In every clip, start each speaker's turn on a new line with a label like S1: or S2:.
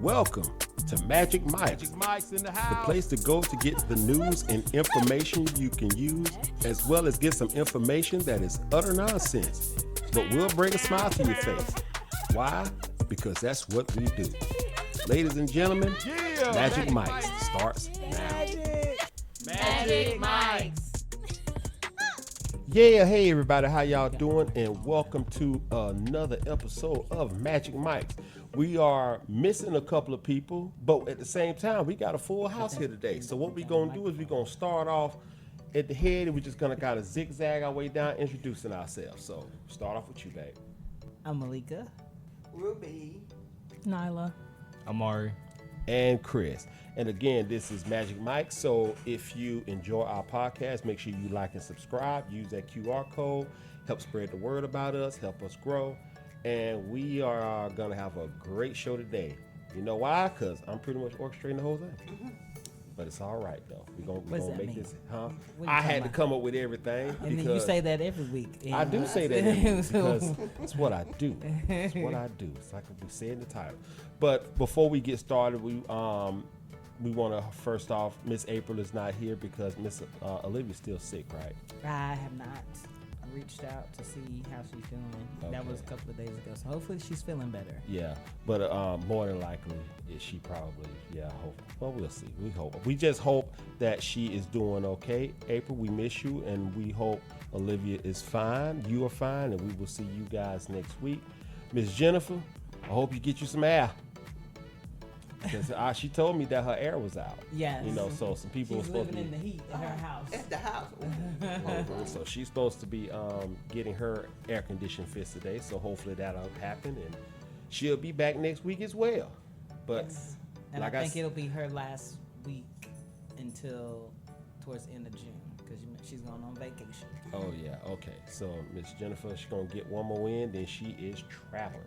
S1: Welcome to M.A.J.C,
S2: Mike's in the
S1: the
S2: house.
S1: place to go to get the news and information you can use, as well as get some information that is utter nonsense, but will bring a smile to your face. Why? Because that's what we do. Ladies and gentlemen, Magic Mike's starts now.
S2: Magic Mike's.
S1: Yeah, hey everybody, how y'all doing? And welcome to another episode of Magic Mike's. We are missing a couple of people, but at the same time, we got a full house here today. So what we're gonna do is we're gonna start off at the head, and we're just gonna kind of zigzag our way down, introducing ourselves. So start off with you, babe.
S3: I'm Malika.
S4: Ruby.
S5: Nyla.
S2: Amari.
S1: And Chris. And again, this is Magic Mike. So if you enjoy our podcast, make sure you like and subscribe. Use that QR code. Help spread the word about us. Help us grow. And we are going to have a great show today. You know why? Because I'm pretty much orchestrating the whole thing.
S3: Mm-hmm.
S1: But it's all right, though. We're
S3: What
S1: going
S3: does
S1: to
S3: that
S1: make
S3: mean?
S1: this,
S3: What you
S1: I had
S3: talking
S1: to
S3: about?
S1: come up with everything.
S3: And then you
S1: because
S3: say that every week.
S1: I do say that every week
S3: So-
S1: because it's what I do. It's what I do. It's like we say in the title. But before we get started, we want to first off, Miss April is not here because Miss Olivia's still sick, right?
S3: I have not reached out to see how she's doing. That was a couple of days ago. So hopefully she's feeling better.
S1: Yeah, but more than likely, she probably, hope. Well, we'll see. We hope. We just hope that she is doing okay. April, we miss you, and we hope Olivia is fine. You are fine, and we will see you guys next week. Miss Jennifer, I hope you get you some air. Because she told me that her air was out.
S3: Yes.
S1: You know, so some people
S3: She's
S1: were supposed
S3: living
S1: to
S3: in
S1: be.
S3: the heat in her house.
S4: At the house.
S1: So she's supposed to be getting her air conditioning fixed today. So hopefully that'll happen, and she'll be back next week as well. But
S3: Yes. And
S1: like
S3: I
S1: I
S3: think
S1: s-
S3: it'll be her last week until towards the end of June because she's going on vacation.
S1: oh yeah, okay. So Miss Jennifer, she's gonna get one more in, then she is traveling.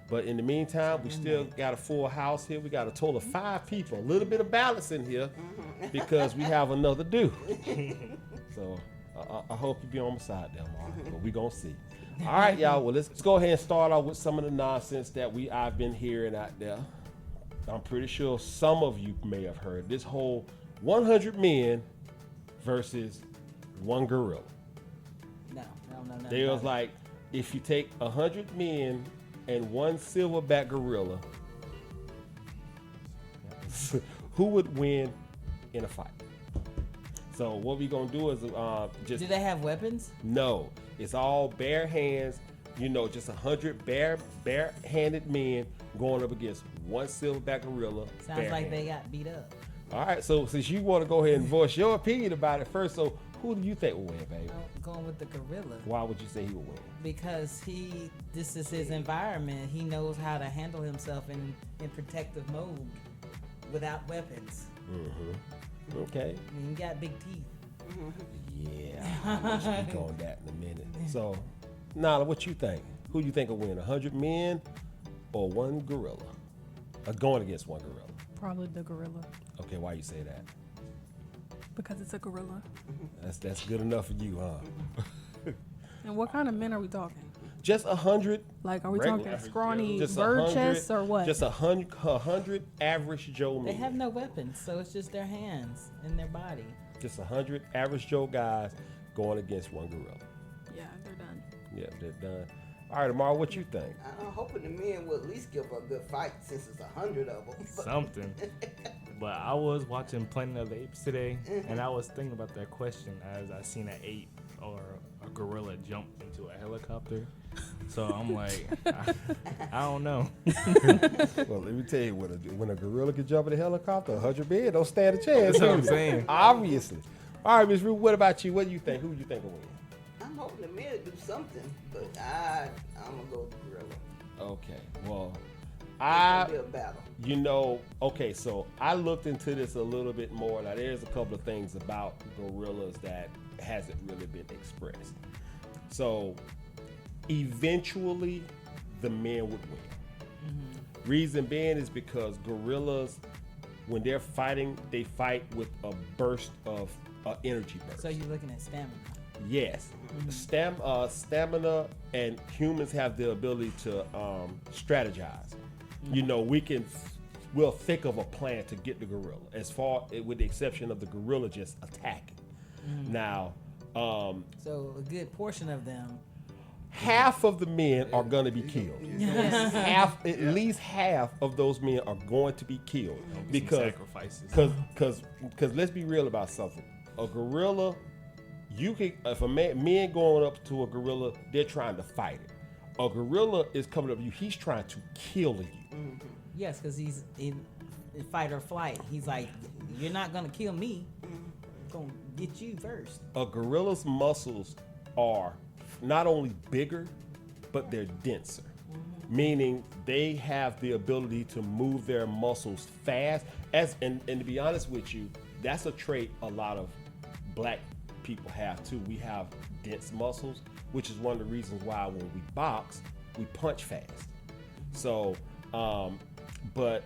S1: But in the meantime, we still got a full house here. We got a total of 5 people. A little bit of balance in here because we have another due. So I hope you be on my side there, Mark. But we gonna see. All right, y'all. Well, let's go ahead and start off with some of the nonsense that I've been hearing out there. I'm pretty sure some of you may have heard this whole 100 men versus one gorilla.
S3: No.
S1: They was like, if you take 100 men and one silverback gorilla, who would win in a fight? So what we gonna do is just
S3: Do they have weapons?
S1: no. It's all bare hands. You know, just 100 bare-handed men going up against one silverback gorilla.
S3: Sounds like they
S1: barehanded.
S3: got beat up.
S1: All right. So since you want to go ahead and voice your opinion about it first, so who do you think will win, baby?
S3: I'm going with the gorilla.
S1: Why would you say he will win?
S3: Because this is his environment. He knows how to handle himself in protective mode without weapons.
S1: Okay.
S3: I mean, he got big teeth.
S1: Yeah, I'll speak on that in a minute. So, Nala, what you think? Who you think will win, 100 men or one gorilla? Going against one gorilla.
S5: Probably the gorilla
S1: Okay, why you say that?
S5: because it's a gorilla.
S1: That's good enough for you, huh?
S5: And what kind of men are we talking?
S1: Just 100.
S5: Like, are we
S1: Regular.
S5: talking scrawny
S1: Just
S5: bird
S1: 100
S5: chests or what?
S1: Just 100 average Joe
S3: They
S1: men.
S3: have no weapons, so it's just their hands and their body.
S1: Just 100 average Joe guys going against one gorilla.
S5: Yeah, they're done.
S1: Yeah, they're done. All right, Amar, what you think?
S4: I'm hoping the men will at least give her a good fight since it's 100 of them.
S2: Something. But I was watching Planet of the Apes today, and I was thinking about that question as I seen an ape or a gorilla jump into a helicopter. So I'm like, I don't know.
S1: Well, let me tell you, when a gorilla can jump in a helicopter, 100 men don't stand a chance.
S2: That's what I'm saying.
S1: Obviously. All right, Ms. Ruth, what about you? What do you think? Who do you think will win?
S4: I'm hoping the men do something, but I'm going to go with the gorilla.
S1: Okay, well,
S4: It's going to be a battle.
S1: Okay, so I looked into this a little bit more. Now, there's a couple of things about gorillas that hasn't really been expressed. So, eventually, the men would win. Reason being is because gorillas, when they're fighting, they fight with a burst of energy burst.
S3: So you're looking at stamina.
S1: Yes. Stamina and humans have the ability to strategize. You know, we can will think of a plan to get the gorilla, as far with the exception of the gorilla just attacking. Now,
S3: So a good portion of them.
S1: half of the men are going to be killed. At least half of those men are going to be killed because let's be real about something. A gorilla, if men going up to a gorilla, they're trying to fight it. A gorilla is coming up to you. He's trying to kill you.
S3: Yes, because he's in fight or flight. He's like, you're not gonna kill me. I'm gonna get you first.
S1: A gorilla's muscles are not only bigger, but they're denser. Meaning they have the ability to move their muscles fast. And to be honest with you, that's a trait a lot of black people have too. We have dense muscles, which is one of the reasons why when we box, we punch fast. So, but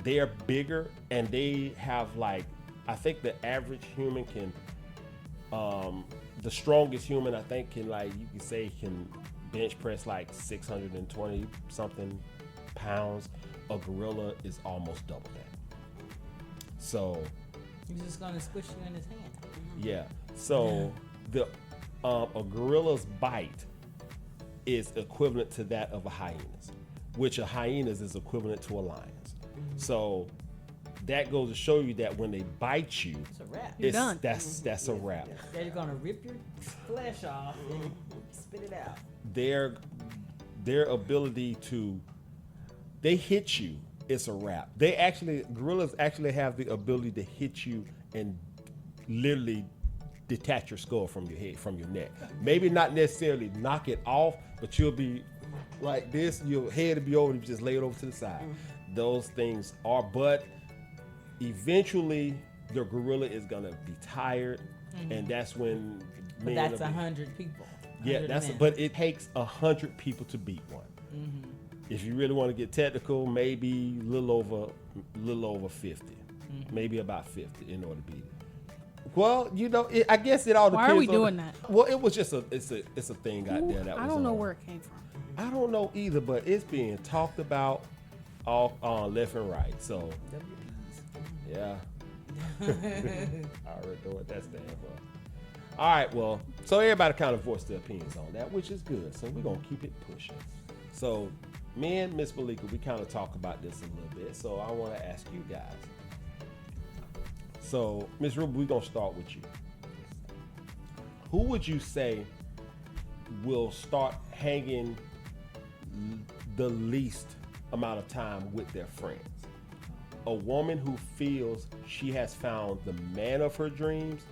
S1: they're bigger and they have like, I think the average human can, the strongest human I think can like, you can say can bench press like 620 something pounds. A gorilla is almost double that. So
S3: He's just gonna squish you in his hand.
S1: yeah. So the a gorilla's bite is equivalent to that of a hyena's, which a hyena's is equivalent to a lion's. So that goes to show you that when they bite you,
S3: It's a wrap.
S5: You're done.
S1: that's a wrap.
S3: They're gonna rip your flesh off and spit it out.
S1: Their ability to they hit you, it's a wrap. Gorillas actually have the ability to hit you and literally detach your skull from your head, from your neck. Maybe not necessarily knock it off, but you'll be like this, your head will be over, you just lay it over to the side. Those things are, but eventually the gorilla is gonna be tired, and that's when
S3: But that's 100 people.
S1: yeah,
S3: 100 men.
S1: but it takes 100 people to beat one. If you really want to get technical, maybe a little over 50, maybe about 50 in order to beat it. Well, I guess it all depends.
S5: Why are we doing that?
S1: Well, it was just it's a thing out there that
S5: I don't know where it came from.
S1: I don't know either, but it's being talked about all left and right. So
S3: WPs.
S1: yeah, I already know what that stands for. All right, well, so everybody kind of voiced their opinions on that, which is good. So we're gonna keep it pushing. So me and Miss Malika, we kind of talk about this a little bit. So I want to ask you guys. So Miss Ruby, we're gonna start with you. Who would you say will start hanging the least amount of time with their friends? A woman who feels she has found the man of her dreams,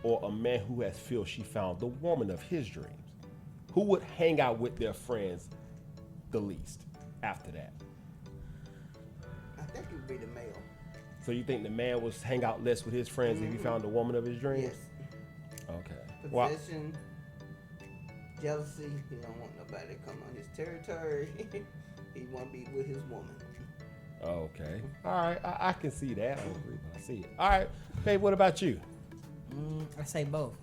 S1: or a man who feels she found the woman of his dreams? Who would hang out with their friends the least after that?
S4: I think it would be the male.
S1: So you think the man would hang out less with his friends if he found the woman of his dreams?
S4: Yes.
S1: Okay. Well,
S4: Possession, jealousy. He don't want nobody to come on his territory. He want to be with his woman.
S1: okay. All right. I can see that. I don't agree, but I see it. All right. Babe, what about you?
S3: I say both.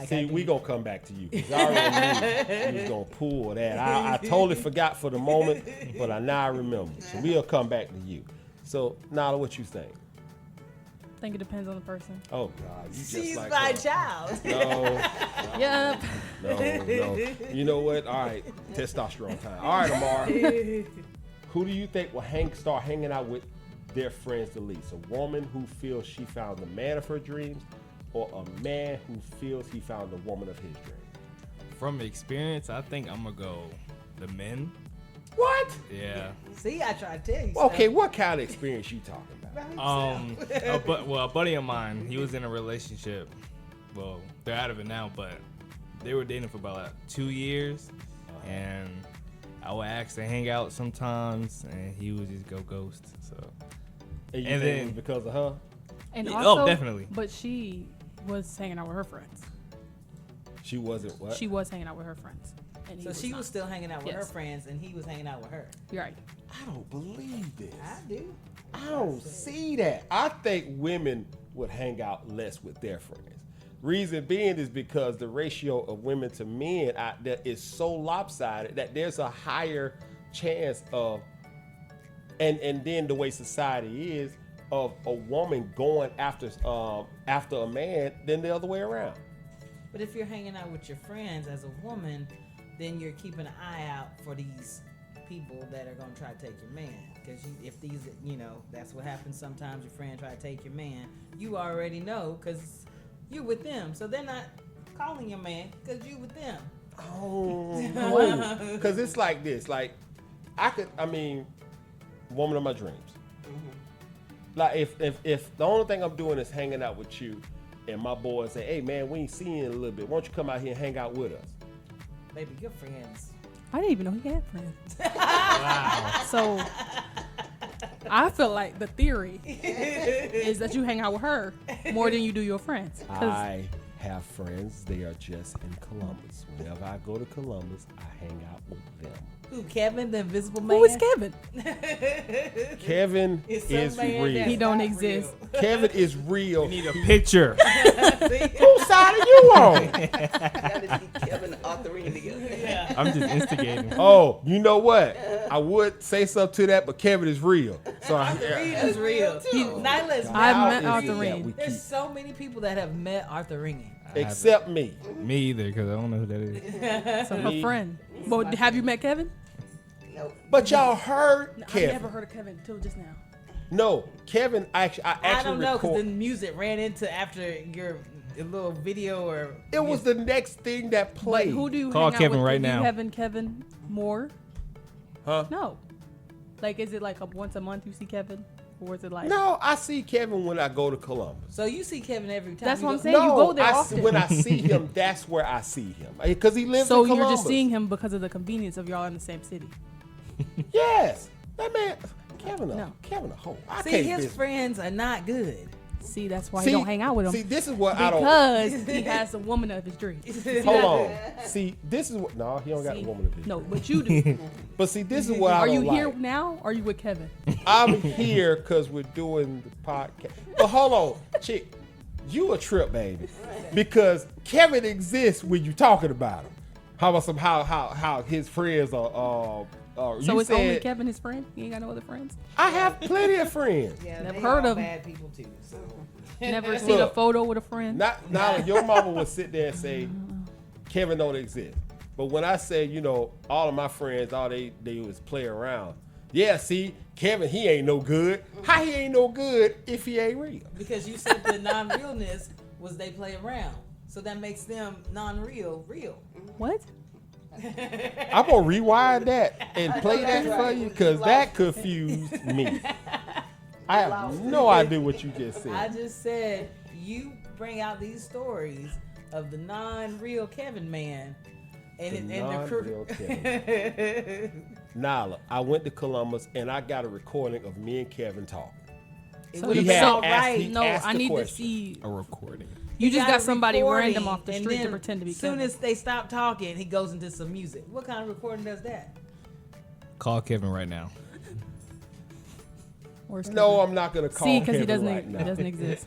S1: See, we gonna come back to you because I already knew you was gonna pull that. I totally forgot for the moment, but I now remember. So we'll come back to you. So Nala, what you think?
S5: I think it depends on the person.
S1: Oh God, you just
S3: She's
S1: like
S3: my
S1: her.
S3: child.
S1: No,
S5: Yep.
S1: no. You know what? All right, testosterone time. All right, Amar. Who do you think will start hanging out with their friends the least? A woman who feels she found the man of her dreams, or a man who feels he found the woman of his dreams?
S2: From experience, I think I'm gonna go the men.
S1: What?
S2: Yeah.
S3: See, I try to tell you.
S1: Okay, what kind of experience you talking about?
S2: A buddy of mine, he was in a relationship. Well, they're out of it now, but they were dating for about 2 years, and I would ask to hang out sometimes, and he would just go ghost. So,
S1: And you
S2: and
S1: think it
S2: then-
S1: was because of her?
S5: And
S2: Oh,
S5: also,
S2: definitely.
S5: But she was hanging out with her friends.
S1: She wasn't what?
S5: She was hanging out with her friends. And he
S3: So she
S5: not.
S3: was still hanging out with her
S5: Yes.
S3: friends, and he was hanging out with her.
S5: You're right.
S1: I don't believe this.
S3: I do.
S1: I don't see that. I think women would hang out less with their friends. Reason being is because the ratio of women to men out there is so lopsided that there's a higher chance of And then the way society is of a woman going after a man than the other way around.
S3: But if you're hanging out with your friends as a woman, then you're keeping an eye out for these people that are gonna try to take your man. Because if these, that's what happens sometimes. Your friend try to take your man. You already know because you're with them, so they're not calling your man because you with them.
S1: Oh, because it's like this. Like woman of my dreams. Like if the only thing I'm doing is hanging out with you, and my boys say, "Hey man, we ain't seen you in a little bit. Why don't you come out here and hang out with us?"
S3: Baby, your friends.
S5: I didn't even know he had friends.
S2: Wow.
S5: So I feel like the theory is that you hang out with her more than you do your friends. 'Cause
S1: I have friends. They are just in Columbus. Whenever I go to Columbus, I hang out with them.
S3: Who, Kevin, the invisible man?
S5: who is Kevin?
S1: Kevin
S3: It's
S1: is
S3: some man
S1: real.
S3: that's
S5: He don't
S3: not
S5: exist.
S3: real.
S1: Kevin is real.
S2: Need a picture.
S1: Whose side are you on?
S4: Gotta see Kevin and Arthurine together.
S3: Yeah.
S2: I'm just instigating.
S1: Oh, you know what? I would say something to that, but Kevin is real. So
S3: Arthurine is real. Nyla's
S5: I've
S1: How
S5: met
S1: is it
S5: Arthur
S1: that
S5: Reed.
S1: we
S3: There's
S1: keep-
S3: so many people that have met Arthurine.
S1: except me.
S2: Me either, because I don't know who that is.
S5: So her friend. But have you met Kevin?
S4: Nope.
S1: But y'all heard
S5: No,
S1: Kevin.
S5: I never heard of Kevin until just now.
S1: No, Kevin. I
S3: I
S1: actually
S3: don't know because
S1: record.
S3: the music ran into after your little video or.
S1: It was the next thing that
S5: But
S1: played.
S5: who do you
S2: Call
S5: hang
S2: Kevin
S5: out with?
S2: right
S5: Do you
S2: now.
S5: having Kevin more?
S1: Huh?
S5: No. Like, is it like once a month you see Kevin? Or is it like...
S1: No, I see Kevin when I go to Columbus.
S3: So you see Kevin every time.
S5: That's
S3: you
S5: what I'm
S3: go-
S5: saying. You go there
S1: I
S5: often.
S1: when I see him, that's where I see him because he lives
S5: So
S1: in
S5: you're
S1: Columbus.
S5: just seeing him because of the convenience of y'all in the same city.
S1: Yes, that man, Kevin.
S5: No.
S1: Kevin a hoe. I
S3: See,
S1: can't
S3: his
S1: visit.
S3: friends are not good.
S5: See, that's why he don't hang out with him.
S1: See, this is what I don't.
S5: Because he has a woman of his dreams.
S1: Hold on. See, this is what. No, he don't got
S5: See?
S1: a woman of his.
S5: No, but you do.
S1: But see, this is what I
S5: Are
S1: don't
S5: you
S1: like.
S5: here now? Or are you with Kevin?
S1: I'm here because we're doing the podcast. But hold on, chick, you a trip, baby, because Kevin exists when you talking about him. How about some how his friends are?
S5: So
S1: you
S5: it's
S1: said,
S5: only Kevin, his friend? He ain't got no other friends?
S1: I have plenty of friends.
S3: Yeah,
S5: Never
S3: they
S5: heard
S3: all
S5: of 'em.
S3: bad people too. So.
S5: Never seen a
S1: Look.
S5: photo with a friend?
S1: Not your mama would sit there and say Kevin don't exist. But when I say, all of my friends, all they do is play around. Yeah, see, Kevin, he ain't no good. How he ain't no good if he ain't real?
S3: Because you said the non-realness was they play around, so that makes them non-real real.
S5: What?
S1: I'm gonna rewind that and play that for you because that confused me. I have no idea what you just
S3: I
S1: said.
S3: just said you bring out these stories of the non-real Kevin man, and
S1: The
S3: and the crew.
S1: non-real Nala, I went to Columbus and I got a recording of me and Kevin talking.
S3: It
S5: So
S3: would
S1: He
S3: have
S1: had
S3: been all
S1: asked-
S3: right.
S1: he
S5: No,
S1: asked
S5: I
S1: the
S5: need to
S1: question.
S5: see.
S2: A recording.
S5: You
S3: He
S5: just
S3: got
S5: got
S3: a
S5: somebody
S3: recording,
S5: random off the
S3: and
S5: street to
S3: then
S5: pretend to be
S3: soon
S5: Kevin.
S3: as they stop talking, he goes into some music. What kind of recording does that?
S2: Call Kevin right now.
S5: Where's
S1: No,
S5: Kevin?
S1: I'm not gonna call
S5: See, because
S1: Kevin
S5: he doesn't.
S1: right
S5: He
S1: now.
S5: doesn't exist.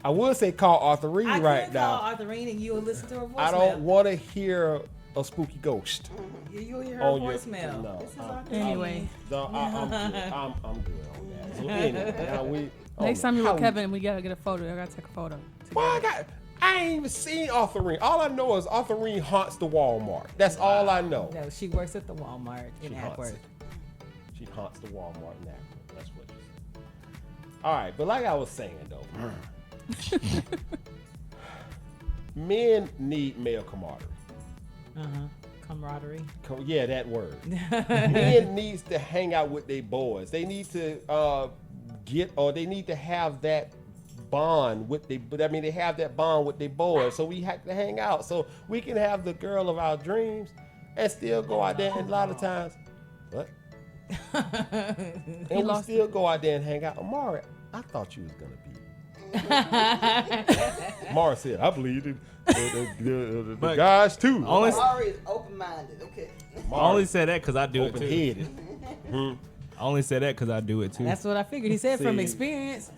S1: I would say call Arthur Reed
S3: I
S1: right
S3: could
S1: now.
S3: call Arthurine and you'll listen to her voicemail.
S1: I don't want to hear a spooky ghost.
S3: You'll hear her
S1: on your-
S3: voicemail.
S1: no,
S3: This is
S1: I'm-
S3: Arthurine.
S5: Anyway,
S1: No, I'm good. I'm good on that. So anyway, now
S5: next time you're
S1: how
S5: with Kevin, we gotta get a photo. I gotta take a photo.
S1: Why I ain't even seen Arthur Reed. All I know is Arthur Reed haunts the Walmart. That's all I know.
S3: No, she works at the Walmart in
S1: She haunts
S3: Ackworth.
S1: it. She haunts the Walmart in Ackworth. That's what she said. All right, but like I was saying though, men need male camaraderie.
S3: Camaraderie.
S1: Yeah, that word. Men needs to hang out with their boys. They need to they need to have that bond with they have that bond with their boys. So we have to hang out. So we can have the girl of our dreams and still go out there and a lot of times. What? And we
S5: lost
S1: still go out there and hang out. Amari, I thought you was gonna be. Amari said, I believe the
S2: But
S1: guys too.
S2: Only,
S4: Amari is open-minded. Okay.
S2: I only said that because I do it too.
S1: Open-headed.
S2: I only said that because I do it too.
S3: That's what I figured. He said from
S1: See.
S3: experience.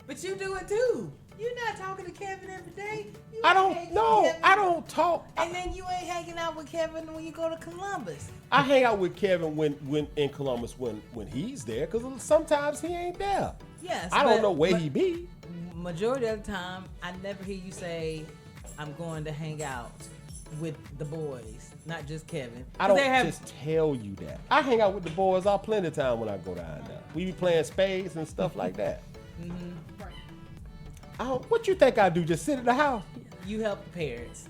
S3: But you do it too. You're not talking to Kevin every day. You
S1: I
S3: ain't
S1: don't
S3: hanging
S1: know.
S3: with Kevin.
S1: I don't talk.
S3: And then you ain't hanging out with Kevin when you go to Columbus.
S1: I hang out with Kevin when in Columbus when he's there, because sometimes he ain't there.
S3: Yes.
S1: I don't
S3: but-
S1: know where
S3: but
S1: he be.
S3: Majority of the time, I never hear you say, "I'm going to hang out with the boys," not just Kevin.
S1: I
S3: 'Cause
S1: don't
S3: they have-
S1: just tell you that. I hang out with the boys all plenty of time when I go down there. We be playing spades and stuff like that.
S5: Right.
S1: What you think I do? Just sit at the house?
S3: You help the parents.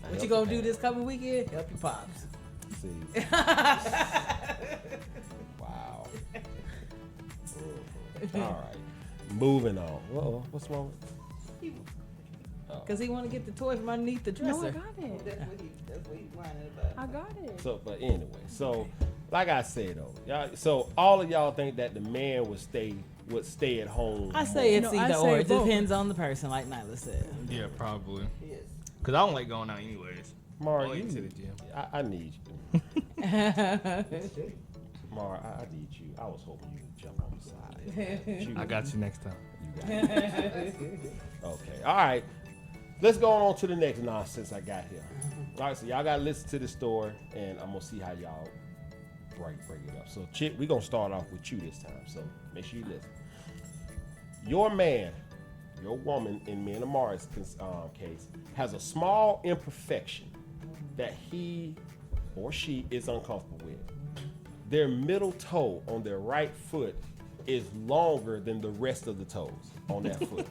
S1: I
S3: What you
S1: help
S3: gonna
S1: the
S3: do
S1: parents.
S3: this coming weekend? Help your pops.
S1: See. Wow. All right. Moving on. Uh-oh. What's wrong with
S3: Cause he want to get the toy from underneath the
S5: No, I
S3: dresser.
S5: got it.
S4: That's what he's whining about.
S5: I got it.
S1: So, but anyway, so like I said though, y'all, so all of y'all think that the man would stay at home.
S3: I say
S1: more.
S3: it's
S5: No, I
S3: either
S5: say
S3: or. It
S5: both.
S3: depends on the person, like Nyla said.
S2: Yeah, probably.
S4: Yes.
S2: Cause I don't like going out anyways.
S1: Mara,
S2: Only
S1: you,
S2: to the gym.
S1: I need you. Mara, I need you. I was hoping you would jump on the side. But you-
S2: I got you next time.
S1: You got it. Okay. All right. Let's go on to the next nonsense I got here. All right, so y'all gotta listen to the story, and I'm gonna see how y'all break it up. So, Chip, we're gonna start off with you this time. So make sure you listen. Your man, your woman, in me and Amari's case, has a small imperfection that he or she is uncomfortable with. Their middle toe on their right foot is longer than the rest of the toes on that foot.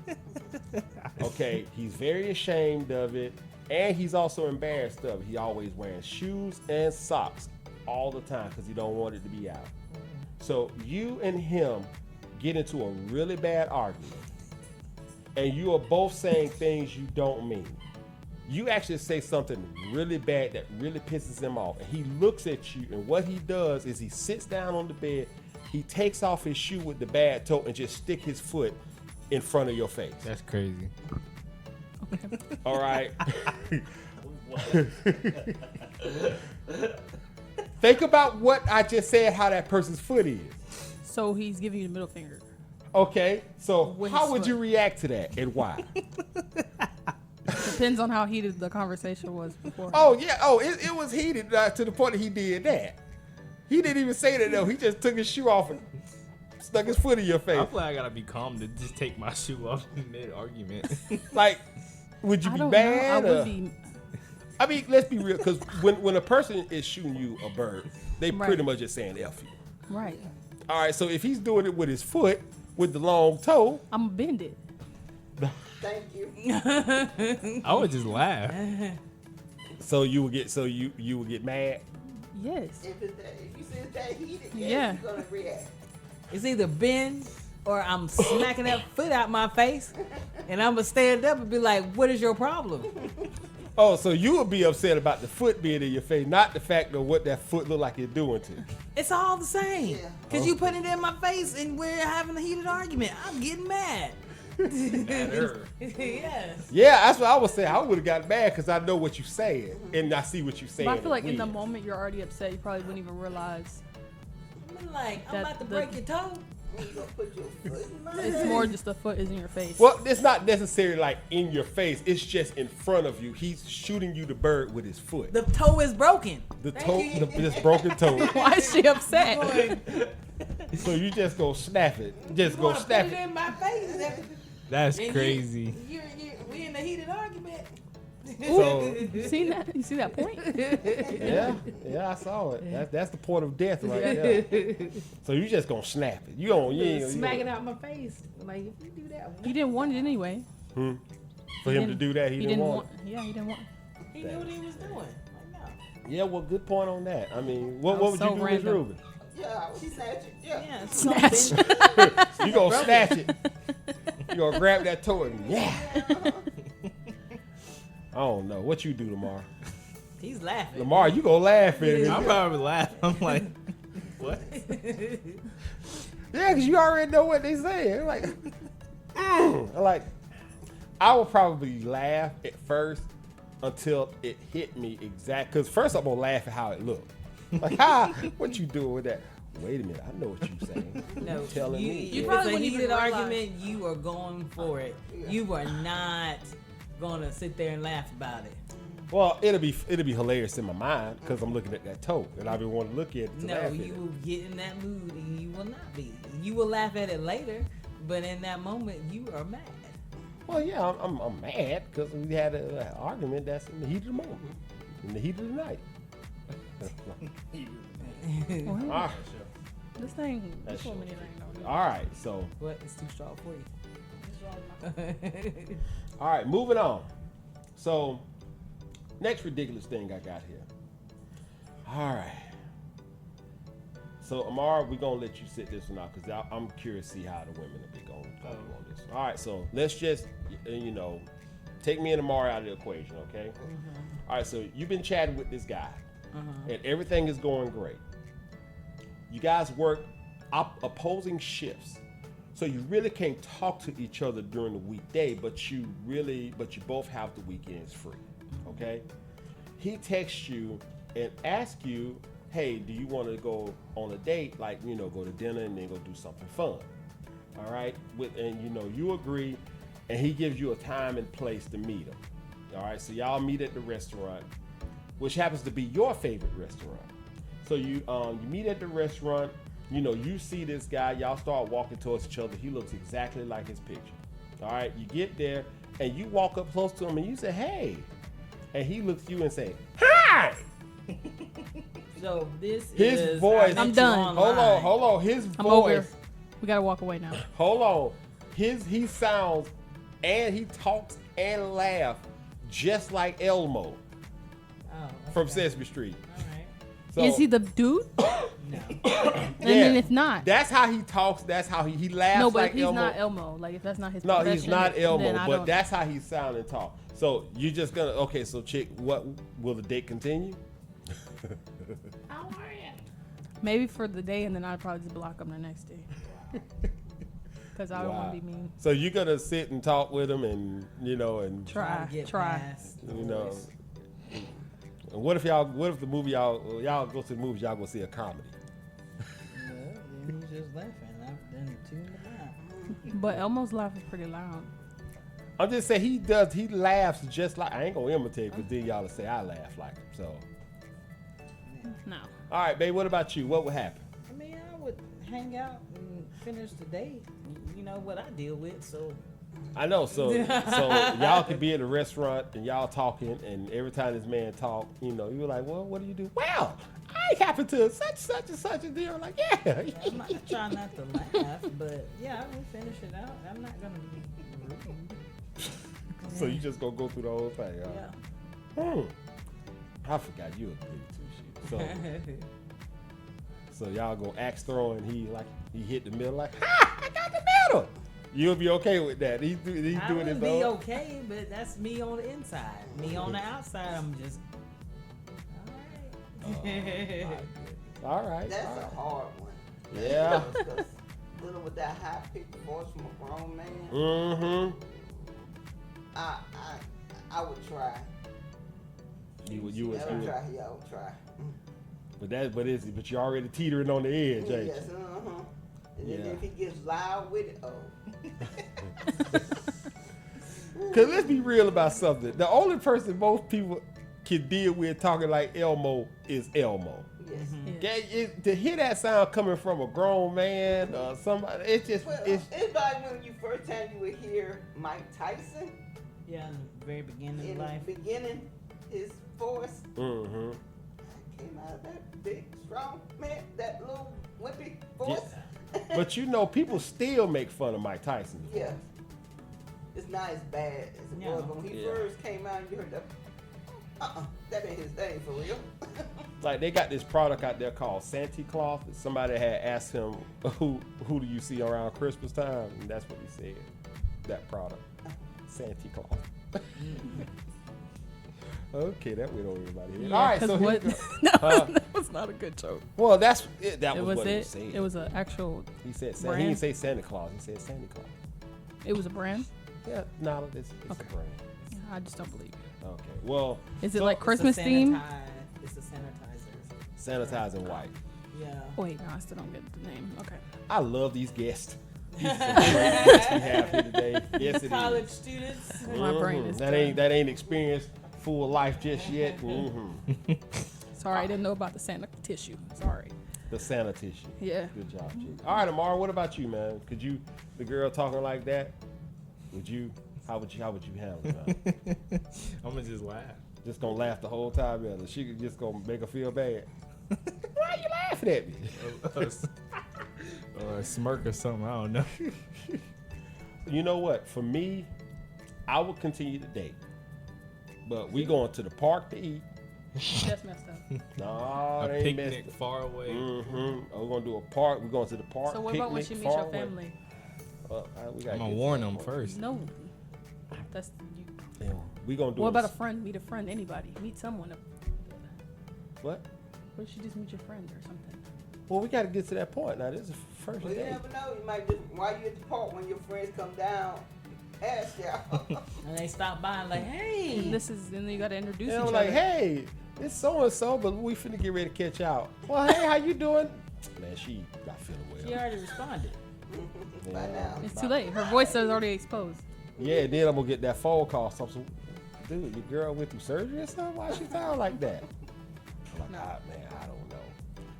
S1: Okay, he's very ashamed of it, and he's also embarrassed of it. He always wearing shoes and socks all the time because he don't want it to be out. So you and him get into a really bad argument, and you are both saying things you don't mean. You actually say something really bad that really pisses him off, and he looks at you, and what he does is he sits down on the bed, he takes off his shoe with the bad toe and just stick his foot in front of your face.
S2: That's crazy.
S1: All right. Think about what I just said, how that person's foot is.
S5: So he's giving you the middle finger.
S1: Okay, so
S3: With
S1: how
S3: his
S1: would
S3: foot.
S1: you react to that and why?
S5: Depends on how heated the conversation was before.
S1: Oh, yeah. Oh, it was heated to the point that he did that. He didn't even say that, though. He just took his shoe off and stuck his foot in your face.
S2: I feel like I gotta be calm to just take my shoe off in mid argument.
S1: Like, would you
S5: I
S1: be
S5: don't
S1: bad?
S5: know. I
S1: or-
S5: would be.
S1: I mean, let's be real, because when a person is shooting you a bird, they
S5: Right.
S1: pretty much just saying F you.
S5: Right.
S1: All right, so if he's doing it with his foot, with the long toe,
S5: I'm gonna bend it.
S4: Thank you.
S2: I would just laugh.
S1: so you would get mad.
S5: Yes.
S4: If you see it's that heated,
S5: Yeah.
S4: you're gonna react.
S3: It's either bend or I'm smacking that foot out my face, and I'm gonna stand up and be like, "What is your problem?"
S1: Oh, so you would be upset about the foot being in your face, not the fact of what that foot look like it's doing to you.
S3: It's all the same.
S4: Yeah.
S3: Cause you put it in my face and we're having a heated argument. I'm getting mad. Yes.
S1: Yeah, that's what I was saying. I would have got mad because I know what you saying, and I see what you saying.
S5: But I feel like in
S1: and
S5: the
S1: when.
S5: moment you're already upset, you probably wouldn't even realize.
S3: I'm like, I'm
S5: That-
S3: about to
S5: the-
S3: break your toe.
S4: You gonna put your foot in my
S5: It's
S4: face.
S5: more just the foot is in your face.
S1: Well, it's not necessarily like in your face. It's just in front of you. He's shooting you the bird with his foot.
S3: The toe is broken.
S1: The
S3: Thank
S1: toe,
S3: you.
S1: this broken toe.
S5: Why is she upset?
S1: So you just go snap it. Just
S3: You
S1: go
S3: wanna
S1: snap
S3: put it
S1: it.
S3: in my face?
S2: That's
S3: And
S2: crazy.
S3: We in a heated argument.
S1: So
S5: You see that? You see that point?
S1: yeah, I saw it. That's the point of death right there. So you just gonna snap it. You don't. You ain't,
S3: Smack it out my face. Like if you do that,
S5: He didn't want it anyway.
S1: For him to
S5: didn't-
S1: do that, he didn't want.
S5: Yeah, he didn't want.
S3: he knew what he was doing. Like no.
S1: Yeah, well, good point on that. I mean, what
S5: That
S1: would
S5: was
S1: you
S5: so
S1: do, Miss
S5: random.
S1: Ruben?
S4: Yeah, I would snatch it. Yeah.
S3: Yeah, it's
S5: Snatch.
S3: something.
S1: You gonna snatch it. You gonna grab that toe and yeah. I don't know what you do tomorrow.
S3: He's laughing.
S1: Lamar, you gonna laugh at it.
S2: I'm probably laughing. I'm like, what?
S1: Yeah, because you already know what they saying. Like, like, I would probably laugh at first until it hit me exact. Because first I'm gonna laugh at how it looked. Like, what you doing with that? Wait a minute, I know what you're saying.
S3: No,
S1: You telling me.
S5: you
S3: if
S5: probably
S3: it's a
S5: wouldn't even
S3: heated
S5: realize.
S3: argument, you are going for it.
S4: Yeah.
S3: You are not gonna sit there and laugh about it.
S1: Well, it'll be hilarious in my mind because I'm looking at that toe and I've been wanting to look at it to
S3: No,
S1: laugh at
S3: you
S1: it.
S3: will get in that mood and you will not be. You will laugh at it later, but in that moment, you are mad.
S1: Well, yeah, I'm mad because we had an argument that's in the heat of the moment, in the heat of the night.
S5: Well,
S1: All right.
S5: this thing,
S1: That's
S5: this woman
S1: short.
S5: ain't know.
S1: All right, so
S3: What? It's too strong for you.
S1: all right, moving on. So next ridiculous thing I got here. All right. So Amara, we're gonna let you sit this one out because I'm curious to see how the women are going to on this. All right, so let's just take me and Amara out of the equation, okay? All right, so you've been chatting with this guy, and everything is going great. You guys work opposing shifts, so you really can't talk to each other during the weekday, but you both have the weekends free, okay? He texts you and asks you, hey, do you want to go on a date, like, go to dinner and then go do something fun? All right, you agree, and he gives you a time and place to meet him. All right, so y'all meet at the restaurant, which happens to be your favorite restaurant. So you meet at the restaurant, you see this guy, y'all start walking towards each other. He looks exactly like his picture. All right, you get there and you walk up close to him and you say, hey, and he looks at you and say, hi.
S3: So this
S1: His
S3: is
S1: voice-
S3: I met
S5: I'm
S3: you
S5: done.
S3: online.
S1: Hold on, his
S5: I'm over.
S1: voice.
S5: We gotta walk away now.
S1: Hold on. He sounds and he talks and laughs just like Elmo
S3: Oh,
S1: from
S3: okay.
S1: Sesame Street.
S3: All right.
S1: So,
S5: Is he the dude?
S3: No.
S5: And then if not,
S1: That's how he talks. That's how he laughs
S5: no. But
S1: like
S5: if he's
S1: Elmo.
S5: not Elmo, like if that's not his.
S1: No, he's
S5: profession,
S1: not Elmo,
S5: then I
S1: but
S5: don't-
S1: that's how he sound and talk. So you just gonna so chick, what will the date continue?
S5: maybe for the day, and then I'd probably just block him the next day. Because I don't
S1: Wow.
S5: want to be mean.
S1: So you're gonna sit and talk with him and and
S5: Try.
S3: to get
S5: Try.
S3: past the
S1: you know.
S3: voice.
S1: And what if the movie y'all go to the movies, y'all go see a comedy?
S3: Well, then he's just laughing. I've done two in the mind.
S5: But Elmo's laugh is pretty loud.
S1: I'm just saying he laughs just like, I ain't gonna imitate, but then y'all will say I laugh like him. So
S5: No.
S1: all right, babe, what about you? What would happen?
S3: I mean, I would hang out and finish the date. You know what I deal with, so
S1: I know, so y'all could be at a restaurant and y'all talking, and every time this man talk, you're like, well, what do you do? Well, I happen to such and such a deal. Like, yeah.
S3: I'm not trying not to laugh, but yeah, I will finish it out. I'm not gonna be rude.
S1: So you just gonna go through the whole thing?
S3: Yeah.
S1: I forgot you a goody two shit. So y'all go axe throwing. He hit the middle like, ha! I got the middle. You'll be okay with that. He's
S3: I
S1: doing
S3: would
S1: his
S3: be
S1: own.
S3: okay, but that's me on the inside. Me on the outside, I'm just all right.
S1: All right.
S4: That's
S1: all
S4: a
S1: right.
S4: hard one.
S1: Yeah.
S4: Because dealing with that high pitched voice from a grown man,
S1: Mm-hmm.
S4: I would try.
S1: You
S4: I would try. Yeah, I would try.
S1: But you're already teetering on the edge, ain't
S4: Yes,
S1: you?
S4: And then
S1: Yeah.
S4: if he gets loud with it,
S1: Cause let's be real about something. The only person most people can deal with talking like Elmo is Elmo.
S4: yes.
S5: Yeah.
S1: To hear that sound coming from a grown man or somebody, it's just
S4: Well,
S1: it's
S4: it's like when you first time you would hear Mike Tyson
S3: Yeah, in the very beginning
S4: in
S3: of life.
S4: the beginning, his voice
S1: mm-hmm.
S4: came out of that big, strong man, that little wimpy voice.
S1: But people still make fun of Mike Tyson.
S4: Yeah. It's not as bad as it was when he
S1: Yeah.
S4: first came out and you heard that. That ain't his thing for real.
S1: Like they got this product out there called Santa Claus. Somebody had asked him, who do you see around Christmas time? And that's what he said. That product, Santa Claus. Okay, that went over everybody.
S5: Yeah,
S1: All right,
S5: 'cause
S1: so
S5: what?
S1: here we go.
S5: that was not a good joke.
S1: Well, that's it. That
S5: It
S1: was
S5: was
S1: what he
S5: it.
S1: said.
S5: It was an actual.
S1: He said he
S5: brand?
S1: didn't say Santa Claus. He said Santa Claus.
S5: It was a brand.
S1: Yeah, no, it's
S5: Okay.
S1: a brand.
S5: Yeah, I just don't believe it.
S1: Okay, well,
S5: Is it
S1: So-
S5: like
S3: It's a
S5: Christmas theme?
S3: It's a sanitizer.
S1: sanitizing white.
S3: Yeah.
S5: Oh, wait, no, I still don't get the name. Okay.
S1: I love these guests. These are some great guests we have here today. Yes, it
S3: College
S1: is.
S3: students.
S5: My brain is
S1: that ain't experienced full life just yet.
S5: Sorry, I didn't know about the Santa tissue. Sorry.
S1: The Santa tissue.
S5: Yeah.
S1: Good job, chick. All right, Amara, what about you, man? Could you, the girl talking like that? How would you handle it, man?
S2: I'm gonna just laugh.
S1: Just gonna laugh the whole time, man. She just gonna make her feel bad. Why are you laughing at me?
S2: Or a smirk or something. I don't know.
S1: You know what? For me, I would continue to date, but we going to the park to eat.
S5: That's messed up.
S1: No,
S2: A
S1: it ain't
S2: picnic
S1: messed.
S2: far away.
S1: We're gonna do a park. We're going to the park.
S5: So what about when she
S1: picnic,
S5: meets
S1: far
S5: your
S1: away.
S5: family?
S1: We gotta
S2: I'm gonna
S1: get
S2: warn
S1: to
S2: them
S1: that point.
S2: first.
S5: No. That's you.
S1: Yeah, we gonna do.
S5: What about a friend? Meet a friend. Anybody. Meet someone.
S1: What?
S5: What if she just meet your friend or something?
S1: Well, we gotta get to that point. Now, this is the first
S4: Well, you
S1: date.
S4: never know. You might just, while you at the park, when your friends come down, ask y'all.
S3: And they stop by and like,
S5: And
S3: hey.
S5: then you gotta introduce
S1: And
S5: each
S1: I'm like,
S5: other.
S1: hey, it's so and so, but we finna get ready to catch out. Well, hey, how you doing? Man, she not feeling well.
S3: She already responded.
S4: By now.
S5: It's too late. Her voice is already exposed.
S1: Yeah, then I'm gonna get that phone call. Something, dude, your girl went through surgery or something? Why she sound like that? I'm like, man, I don't know.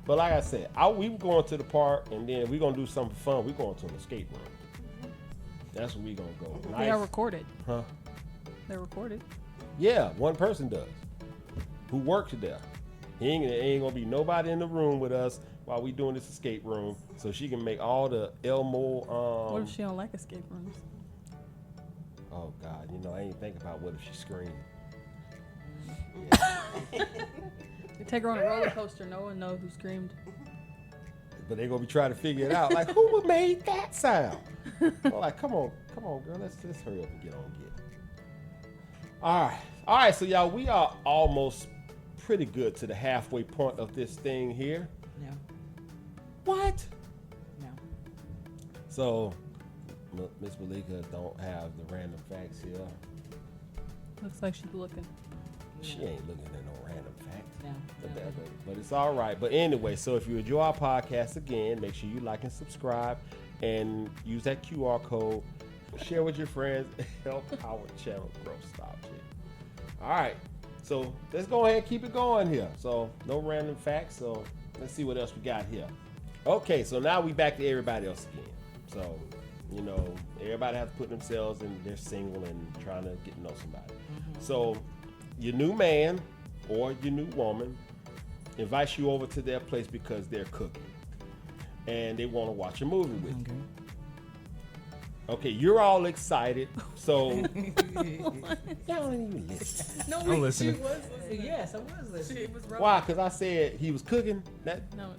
S1: But like I said, we were going to the park, and then we gonna do something fun. We going to an escape room. That's where we gonna go.
S5: They are recorded.
S1: Huh?
S5: They're recorded.
S1: Yeah, one person does. Who works there. Ain't gonna be nobody in the room with us while we doing this escape room, so she can make all the Elmo.
S5: What if she don't like escape rooms?
S1: Oh God, I ain't thinking about what if she screamed.
S5: They take her on a roller coaster. No one knows who screamed.
S1: But they gonna be trying to figure it out. Like, who made that sound? I'm like, come on, girl, let's hurry up and get on it. All right. So y'all, we are almost pretty good to the halfway point of this thing here.
S3: No.
S1: What?
S3: No.
S1: So, Miss Malika don't have the random facts here.
S5: Looks like she's looking.
S1: She ain't looking at no random facts.
S3: No.
S1: But it's all right. But anyway, so if you enjoy our podcast, again, make sure you like and subscribe and use that QR code. Share with your friends. Help our channel grow. Stop it. All right. So let's go ahead and keep it going here. So no random facts. So let's see what else we got here. Okay. So now we back to everybody else again. So, everybody has to put themselves in, they're single and trying to get to know somebody. So your new man or your new woman invites you over to their place because they're cooking and they want to watch a movie with you. Okay, you're all excited. So y'all ain't even listen.
S5: No,
S2: I'm listening.
S5: She was listening.
S3: Yes, I was listening.
S5: She was
S1: Why? Because I said he was cooking.
S5: No,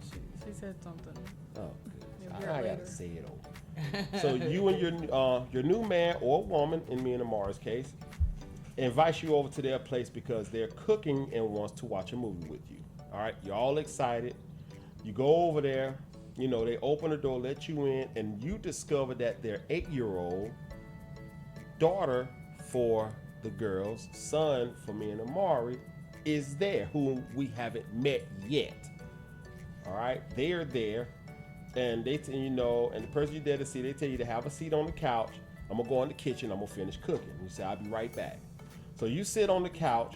S5: she said something.
S1: Oh,
S5: You'll
S1: good.
S5: hear
S1: I
S5: it
S1: gotta
S5: later.
S1: say it over. So you and your new man or woman, in me and Amara's case, invites you over to their place because they're cooking and wants to watch a movie with you. All right, you're all excited. You go over there. They open the door, let you in, and you discover that their 8-year-old daughter for the girls, son for me and Amari, is there, whom we haven't met yet. All right, they are there, and they, and the person you're there to see, they tell you to have a seat on the couch. I'm gonna go in the kitchen. I'm gonna finish cooking. You say, I'll be right back. So you sit on the couch,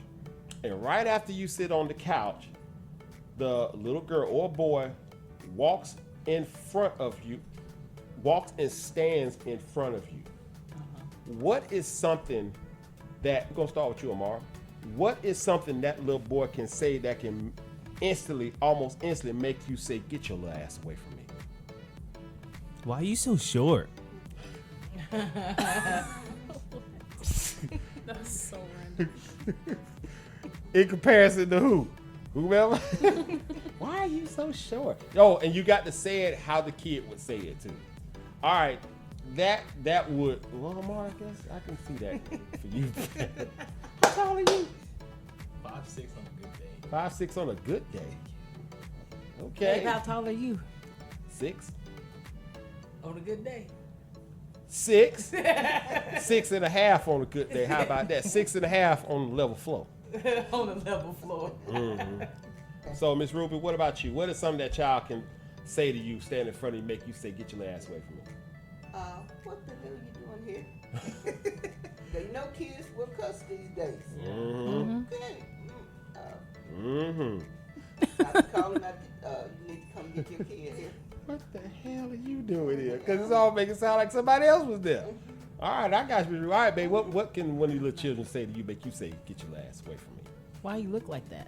S1: and right after you sit on the couch, the little girl or boy walks in front of you, walks and stands in front of you. What is something that, we're gonna start with you, Amar. What is something that little boy can say that can almost instantly make you say, get your little ass away from me?
S2: Why are you so short?
S5: That's so random.
S1: In comparison to who? Whomever? Why are you so short? Oh, and you got to say it how the kid would say it too. All right, that would. Well, Amar, I guess I can see that for you. How tall are you?
S2: 5'6" on a good day.
S1: 5'6" on a good day.
S3: Hey,
S1: Okay.
S3: how tall are you
S1: 6.
S3: on a good day?
S1: 6. 6.5 on a good day. How about that? 6.5 on the level floor.
S3: On the level floor.
S1: So, Miss Ruby, what about you? What is something that child can say to you, stand in front of you, make you say, "Get your ass away from me"?
S4: What the hell you doing here? They know kids will cuss these days.
S1: Mm-hmm.
S4: Okay.
S1: Mm-hmm.
S4: Stop calling out. You need to come get your kid here.
S1: What the hell are you doing here? Because it's all making it sound like somebody else was there. All right, I got you. All right, babe. What can one of your little children say to you, make you say, "Get your ass away from me"?
S3: Why you look like that?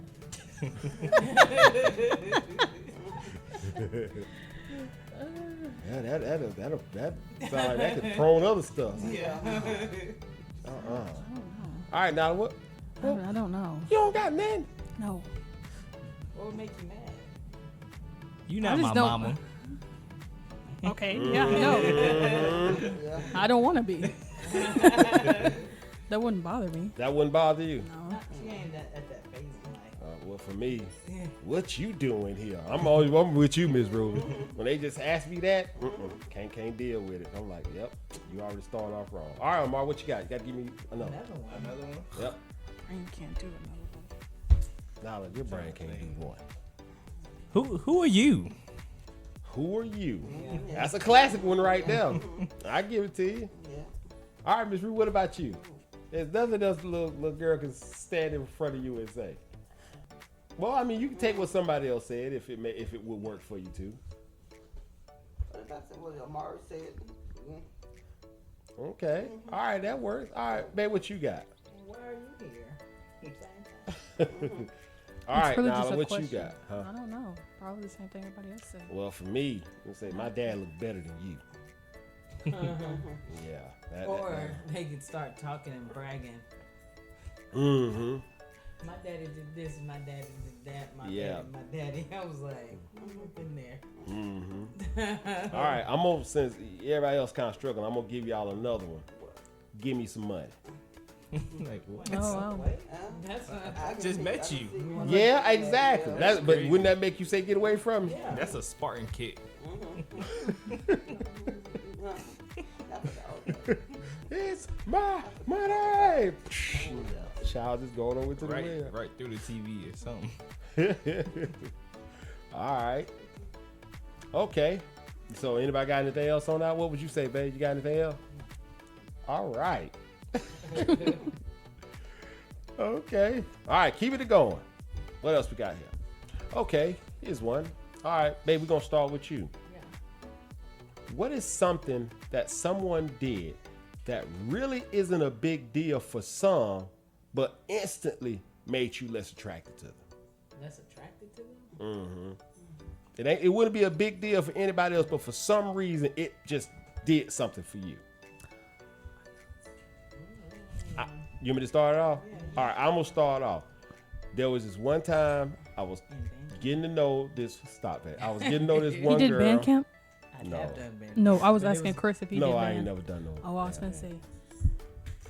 S1: Yeah, that sound like that could prone other stuff.
S4: Yeah.
S1: All right, now what?
S5: I don't know.
S1: You don't got nothing.
S5: No.
S3: What would make you mad?
S2: You
S5: I
S2: not
S5: just
S2: my
S5: don't-
S2: mama.
S5: Okay. Yeah, I know.
S4: Yeah.
S5: I don't want to be. That wouldn't bother me.
S1: That wouldn't bother you.
S5: No.
S3: She ain't at that phase in life.
S1: Well, for me, what you doing here? I'm with you, Miss Ruby. When they just ask me that, can't deal with it. I'm like, yep, you already started off wrong. All right, Omar, what you got? You got to give me another.
S3: Another one.
S1: Yep.
S5: Brain can't do another one.
S1: Now your brain can't do one.
S2: Who are you?
S1: Who are you? That's a classic one right there. I give it to you.
S4: Yeah.
S1: All right, Miss Ruby, what about you? There's nothing else the little girl can stand in front of you and say. Well, I mean, you can take what somebody else said if it would work for you too.
S4: What about what Amari said?
S1: Okay. All right, that works. All right, babe, what you got?
S3: Why are you here? Same time.
S1: All right,
S5: It's really
S1: Nala,
S5: just a
S1: what
S5: question.
S1: you got? Huh?
S5: I don't know. Probably the same thing everybody else said.
S1: Well, for me, I'm say my dad looked better than you. Yeah.
S3: Or they could start talking and bragging.
S1: Mm-hmm.
S3: My daddy did this, my daddy did that, my daddy. I was like, I'm up in there.
S1: Mm-hmm. All right, I'm gonna, since everybody else kind of struggling, I'm gonna give y'all another one. Give me some money.
S2: Like what?
S5: Oh, wow.
S3: Wait, that's not.
S2: I just met you.
S1: Yeah, exactly.
S2: That's
S1: But
S2: crazy.
S1: wouldn't that make you say get away from me?
S3: Yeah.
S2: That's a Spartan kick.
S1: It's my money. Child just going over to the
S2: Right,
S1: wheel.
S2: right through the TV or something.
S1: All right. Okay. So anybody got anything else on that? What would you say, babe? You got anything else? All right. Okay. All right, keep it going. What else we got here? Okay, here's one. All right, babe, we're going to start with you.
S3: Yeah.
S1: What is something that someone did that really isn't a big deal for some, but instantly made you less attracted to them?
S3: Less attracted to them?
S1: Mm-hmm. It wouldn't be a big deal for anybody else, but for some reason, it just did something for you. You want me to start it off?
S3: Yeah.
S1: All right, I'm gonna start off. There was this one time I was getting to know this. Stop it. I was getting to know this
S5: You
S1: one
S5: did
S1: girl.
S5: band camp?
S3: I
S1: No.
S3: have done band.
S5: No, I was
S3: But it
S5: asking
S3: was-
S5: Chris if he did
S1: No,
S5: band.
S1: I ain't never done no.
S5: Oh, I was
S1: band.
S5: gonna say.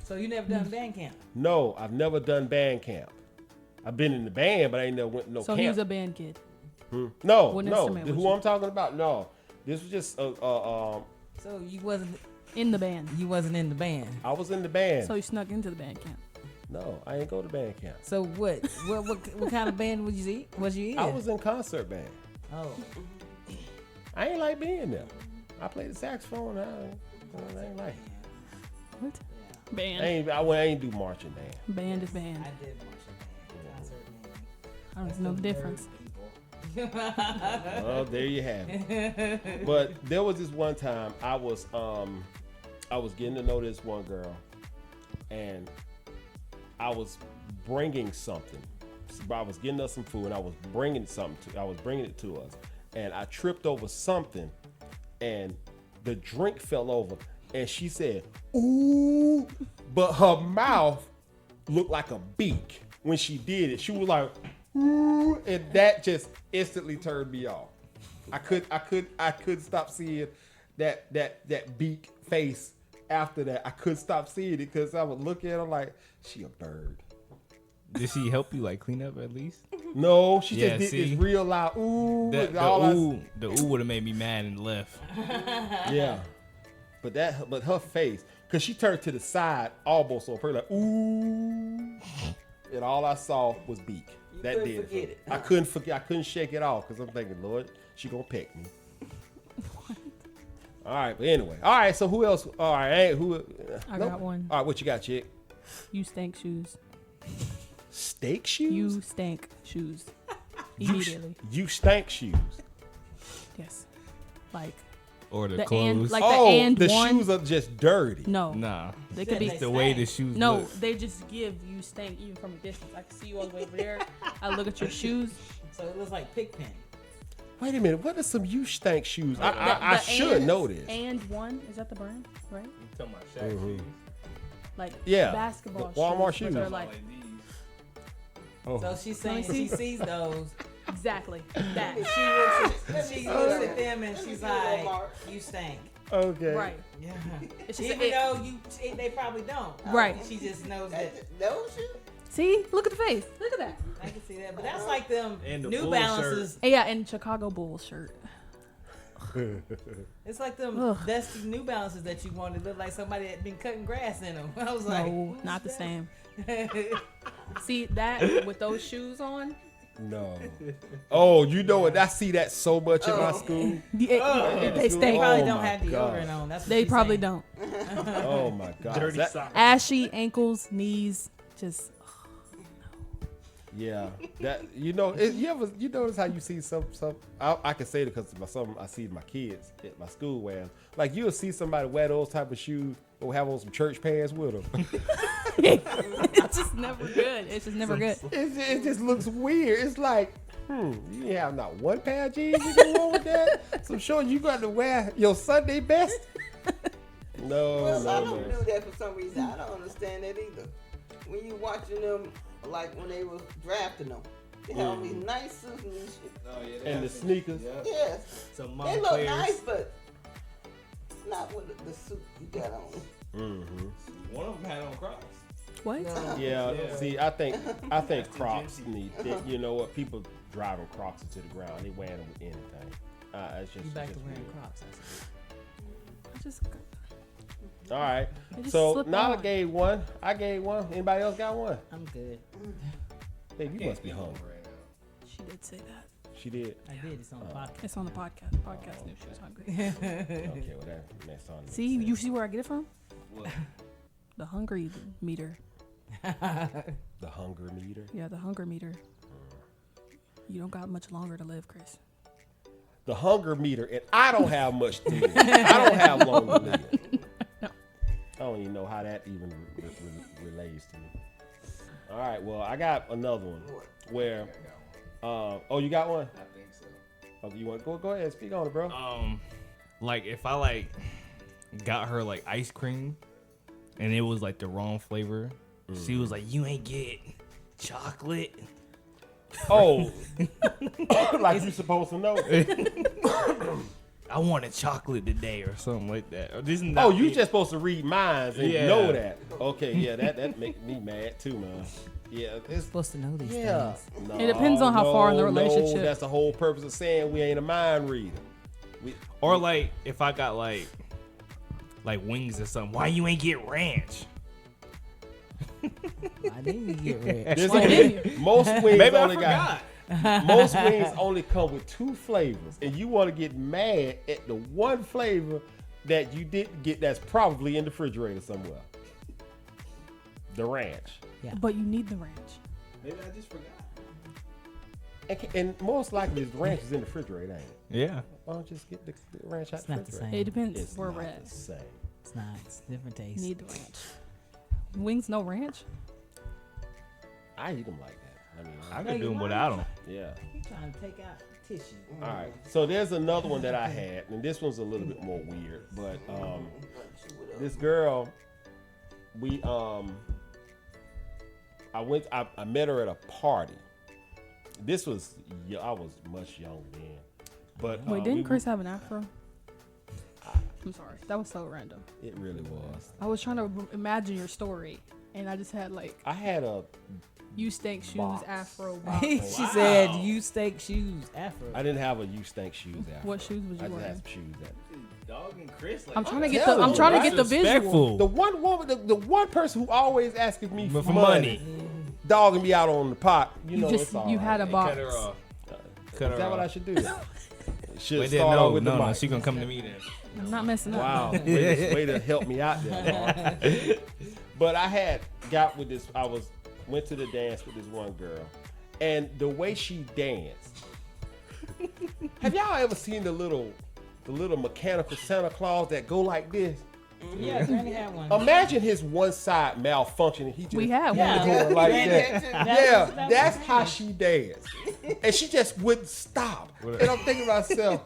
S3: So you never done band camp?
S1: No, I've never done band camp. I've been in the band, but I ain't never went to no
S5: So
S1: camp.
S5: he was a band kid.
S1: No,
S5: What
S1: no.
S5: instrument was
S1: Who
S5: you?
S1: I'm talking about? No, this was just
S3: So you wasn't
S5: In the band.
S3: in the band.
S1: I was in the band.
S5: So you snuck into the band camp.
S1: No, I ain't go to band camp.
S3: So what kind of band was you in?
S1: I was in concert band.
S3: Oh.
S1: I ain't like being there. I played the saxophone. I ain't like.
S5: What?
S1: I
S5: Band.
S1: ain't do marching band.
S5: Band is band.
S3: I did marching band, concert band.
S5: I don't know the difference.
S1: Well, there you have it. But there was this one time I was getting to know this one girl, and I was bringing something. I was getting us some food, and I was bringing it to us, and I tripped over something, and the drink fell over, and she said, "Ooh," but her mouth looked like a beak when she did it. She was like, "Ooh," and that just instantly turned me off. I couldn't stop seeing that beak face. After that, I couldn't stop seeing it because I would look at her like she a bird.
S2: Did she help you like clean up at least?
S1: No, she
S2: Yeah,
S1: just did
S2: see?
S1: this real loud ooh.
S2: The
S1: and all I-
S2: ooh would have made me mad and left.
S1: Yeah, but her face, cause she turned to the side almost on her like ooh, and all I saw was beak. That
S4: couldn't
S1: did it.
S4: forget
S1: for me.
S4: it.
S1: I couldn't forget. I couldn't shake it off because I'm thinking, Lord, she gonna peck me. All right, but anyway. All right, so who else? All right, who?
S5: I got one.
S1: All right, what you got, chick?
S5: You stank shoes.
S1: Steak shoes?
S5: You stank shoes.
S1: You
S5: Immediately.
S1: You stank shoes.
S5: Yes. Like
S2: Or the
S5: the
S2: clothes.
S5: and like
S1: Oh,
S5: the and
S1: the
S5: one.
S1: shoes are just dirty.
S5: No.
S2: Nah.
S5: They could be
S3: They
S2: The way the
S3: stank.
S2: shoes
S5: No,
S2: look.
S5: they just give you stank even from a distance. I can see you all the way over there. I look at your shoes.
S3: So it looks like Pigpen.
S1: Wait a minute. What are some you stank shoes?
S5: The-
S1: I
S5: the
S1: should
S5: and-
S1: know this.
S5: And one is that the brand, right?
S2: You talking about Shaq
S1: Mhm.
S2: shoes?
S5: Like
S1: Yeah,
S5: basketball
S1: the Walmart
S5: shoes.
S1: shoes.
S5: But they're like
S2: Like these.
S1: Oh.
S3: So she's saying
S5: Let me
S3: she
S5: see.
S3: sees those.
S5: exactly that.
S3: She looks at them and she's like, "You stink."
S1: Okay.
S5: Right.
S3: Yeah.
S5: It's just
S3: Even though they probably don't.
S5: Right.
S3: She just knows that.
S4: Those shoes?
S5: See, look at the face. Look at that.
S3: I can see that, but that's like them
S2: And the
S3: New
S2: bull
S3: Balances.
S5: And yeah, and Chicago Bulls shirt.
S3: It's like them
S5: Ugh.
S3: dusty New Balances that you wanted. Look like somebody had been cutting grass in them. I was like,
S5: No, not the same. See that with those shoes on?
S1: No. Oh, you know what? I see that so much in my school.
S5: They stink.
S3: They probably
S1: Oh
S3: don't
S1: my
S3: have deodorant
S1: God.
S3: on. That's what
S5: They
S3: she's
S5: probably
S3: saying.
S5: don't.
S1: Oh my God.
S2: Dirty
S1: That-
S2: socks.
S5: Ashy ankles, knees, just
S1: Yeah, that you know, you notice how you see some I can say it because I see my kids at my school wear, like you'll see somebody wear those type of shoes or have on some church pants with them.
S5: it's just never good. It's just never good.
S1: It just looks weird. It's like, you have not one pair of jeans you can wear with that. So sure you got to wear your Sunday best. No,
S4: Well, I
S1: no,
S4: don't
S1: no.
S4: do that for some reason. I don't understand that either. When you watching them, like when they was drafting them, they had all these nice suits and these shit.
S2: Oh, yeah, they
S1: And the
S2: have some-
S1: sneakers.
S2: Yeah.
S4: Yes,
S2: Some
S4: they look
S2: Montclairs.
S4: nice, but not with the suit you got on.
S1: Mm-hmm.
S2: One of them had on Crocs.
S5: What?
S4: No.
S1: Yeah,
S2: Yeah.
S1: see, I think Crocs need. You know what? People driving Crocs into the ground. They wearing them with anything. It's just
S3: You back to
S1: just
S3: wearing
S1: weird.
S3: Crocs. I see.
S5: I just
S1: All right.
S5: They just
S1: So
S5: slip
S1: Nala
S5: on.
S1: gave one. I gave one. Anybody else got one?
S3: I'm good.
S1: Babe, you must be hungry.
S5: she did say that.
S1: She did.
S3: I did. It's on the podcast.
S5: It's on the podcast. Podcast knew she was hungry.
S1: Okay, well that's on.
S5: See, you see where I get it from?
S2: What?
S5: The hungry meter.
S1: The hunger meter.
S5: Yeah, the hunger meter. You don't got much longer to live, Chris.
S1: The hunger meter, and I don't have much to live. I don't have long to live.
S5: No.
S1: I don't even know how that even relates to me. All right, well, I got another one where. Oh, you got one?
S2: I think so.
S1: Oh, you want go ahead, speak on it, bro.
S2: Like if I like got her like ice cream and it was like the wrong flavor, she was like, "You ain't get chocolate."
S1: Oh, like you supposed to know.
S2: I wanted chocolate today or something like that. Or this is
S1: Oh,
S2: not
S1: you
S2: it.
S1: just supposed to read minds and
S2: Yeah.
S1: know that. Okay, yeah, that make me mad too, man. Yeah, it's
S3: Supposed to know these
S1: yeah.
S3: things.
S1: No,
S5: It depends on how far in the
S1: no,
S5: relationship.
S1: that's the whole purpose of saying we ain't a mind reader.
S2: Or like if I got like wings or something, why you ain't get ranch?
S3: I didn't get red.
S1: There's
S5: Why
S1: only-
S5: didn't
S1: most wings
S2: Maybe I
S1: only
S2: forgot.
S1: got most wings only come with 2 flavors, and you want to get mad at the one flavor that you didn't get that's probably in the refrigerator somewhere. The ranch.
S5: But you need the ranch.
S2: Maybe I just forgot.
S1: And most likely the ranch is in the refrigerator, ain't it?
S2: Yeah.
S1: Why don't you just get the ranch out
S3: It's
S1: the
S3: not the
S1: refrigerator?
S3: same.
S5: It depends
S1: It's
S5: where
S1: not
S5: we're
S1: the
S5: at.
S1: same.
S3: It's not. It's different taste.
S5: Need the ranch. Wings, no ranch?
S1: I eat them like that. I mean,
S2: I could do them without them.
S1: yeah.
S3: You trying to take out tissue?
S1: All right. So there's another one that I had, and this one's a little bit more weird. But this girl, I met her at a party. This was I was much younger then. But
S5: Wait, didn't Chris have an afro? I'm sorry. That was so random.
S1: It really was.
S5: I was trying to imagine your story, and I just had like,
S1: I had a.
S5: you stank shoes,
S1: Box.
S5: afro,
S3: she
S5: box.
S3: said, "You steak shoes, afro."
S1: I didn't have a you stank shoes after.
S5: What shoes was
S1: I
S5: you
S1: just had
S5: wearing?
S1: some shoes after.
S2: Dog and Chris. Like,
S5: I'm trying to get
S1: telling
S5: the. I'm
S1: you,
S5: trying to
S1: right?
S5: get the visual.
S1: The one woman, the one person who always asking me for
S2: For
S1: money.
S2: money.
S1: dogging me out on the pot, you know
S5: just
S1: it's all
S5: you had a
S1: right.
S5: box.
S2: Cut her off.
S1: Is
S2: Cut her
S1: that what I
S2: off.
S1: should do? Should
S2: Wait, then,
S1: start off
S2: no,
S1: with the
S2: no,
S1: mic.
S2: she gonna come to me then.
S5: I'm not messing up.
S1: Wow, way to help me out there. Mark. But I went to the dance with this one girl, and the way she danced. Have y'all ever seen the little mechanical Santa Claus that go like this?
S3: Yeah, Granny had one.
S1: Imagine his one side malfunctioning. He just
S5: We have
S3: Yeah.
S5: one.
S1: going like
S4: Yeah.
S1: that. Yeah, that's how she danced, and she just wouldn't stop. And I'm thinking to myself,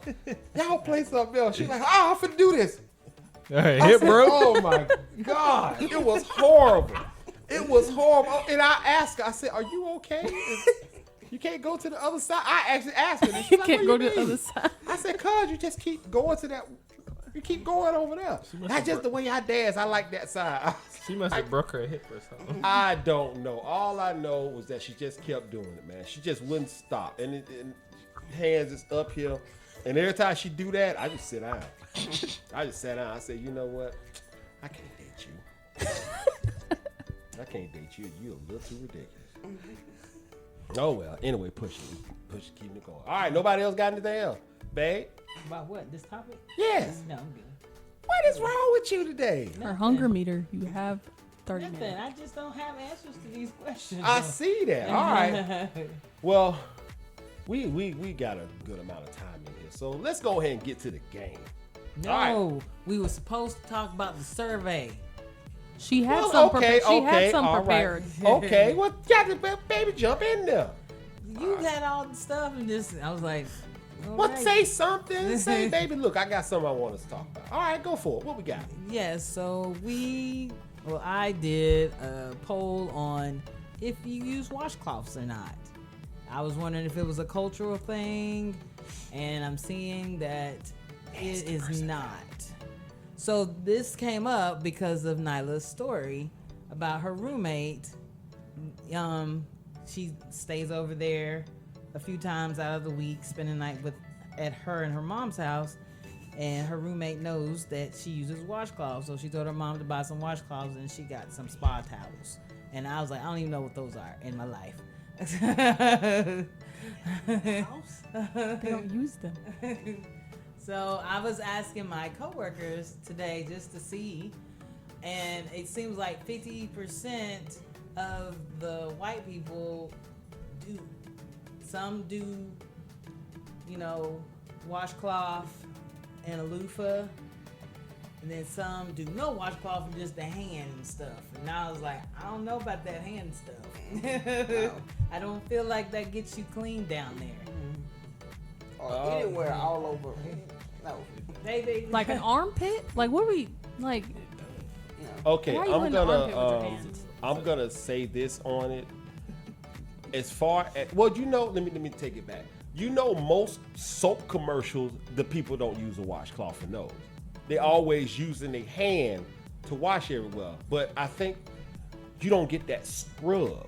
S1: y'all play something else. She's like, oh, I'm finna do this.
S2: Hey,
S1: I
S2: hit,
S1: said,
S2: bro.
S1: oh my God, it was horrible. It was horrible. And I asked her, I said, are you okay? You can't go to the other side. I actually asked her. And she's
S5: You
S1: like,
S5: can't
S1: what
S5: go
S1: do
S5: to
S1: you
S5: the
S1: mean?
S5: other side.
S1: I said, cuz you just keep going to that. You keep going over there. That's just the way I dance. I like that side.
S2: She must have broke her hip or something.
S1: I don't know. All I know was that she just kept doing it, man. She just wouldn't stop. And hands is up here. And every time she do that, I just sit down. I just sat down. I said, you know what? I can't date you. I can't date you. You're a little too ridiculous. Oh, well. Anyway, push it, keep it going. All right. Nobody else got anything else? Babe?
S3: About what? This topic?
S1: Yes.
S3: No, I'm good.
S1: What is wrong with you today?
S5: Her hunger meter, you have 30
S3: Nothing.
S5: minutes.
S3: I just don't have answers to these questions.
S1: I see that. All right. Well, we got a good amount of time in here, so let's go ahead and get to the game.
S3: No,
S1: All
S3: we were supposed to talk about the survey.
S5: She had
S1: Well,
S5: some
S1: okay,
S5: prepared. She had some
S1: all right.
S5: prepared.
S1: Okay, well, baby, jump in there.
S3: You had all the stuff and this. I was like,
S1: What?
S3: alright.
S1: Say something. Say, baby, look, I got something I want us to talk about. All right, go for it. What we got?
S3: Yes, so I did a poll on if you use washcloths or not. I was wondering if it was a cultural thing, and I'm seeing that it is not. So this came up because of Nyla's story about her roommate. She stays over there a few times out of the week, spending the night at her and her mom's house. And her roommate knows that she uses washcloths, so she told her mom to buy some washcloths, and she got some spa towels. And I was like, I don't even know what those are in my life.
S5: They don't use them.
S3: So I was asking my coworkers today just to see, and it seems like 50% of the white people do. Some do, washcloth and a loofah, and then some do no washcloth and just the hand and stuff. And I was like, I don't know about that hand stuff. I don't feel like that gets you clean down there.
S4: Or anywhere, all over. No.
S3: They
S5: Like an armpit? Like what are we like?
S1: Okay,
S5: Why are you in the armpit with your hands?
S1: I'm gonna say this on it. As far as let me take it back. Most soap commercials, the people don't use a washcloth in those. They always using their hand to wash everywhere. But I think you don't get that scrub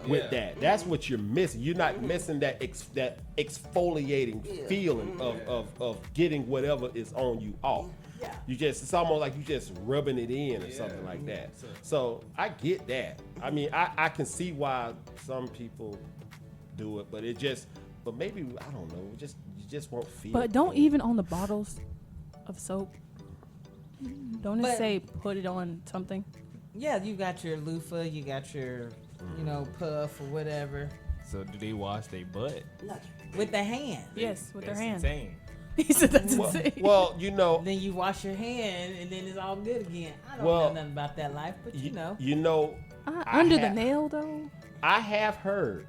S1: with that. That's what you're missing. You're not missing that exfoliating feeling of getting whatever is on you off.
S3: Yeah.
S1: It's almost like you just rubbing it in or something like that. So I get that. I mean, I can see why some people do it, but but maybe, I don't know, you just won't feel
S5: But don't
S1: clean.
S5: even on the bottles of soap. Don't it
S3: But-
S5: say put it on something?
S3: Yeah, you got your loofah, you got your, puff or whatever.
S2: So do they wash their butt?
S3: With the hand.
S5: Yes, with their
S2: That's
S5: hand.
S2: insane.
S5: He said that's
S1: Well,
S5: insane.
S1: well,
S3: Then you wash your hand and then it's all good again. I don't
S1: Well,
S3: know nothing about that life, but
S5: Under the
S1: have-
S5: nail though.
S1: I have heard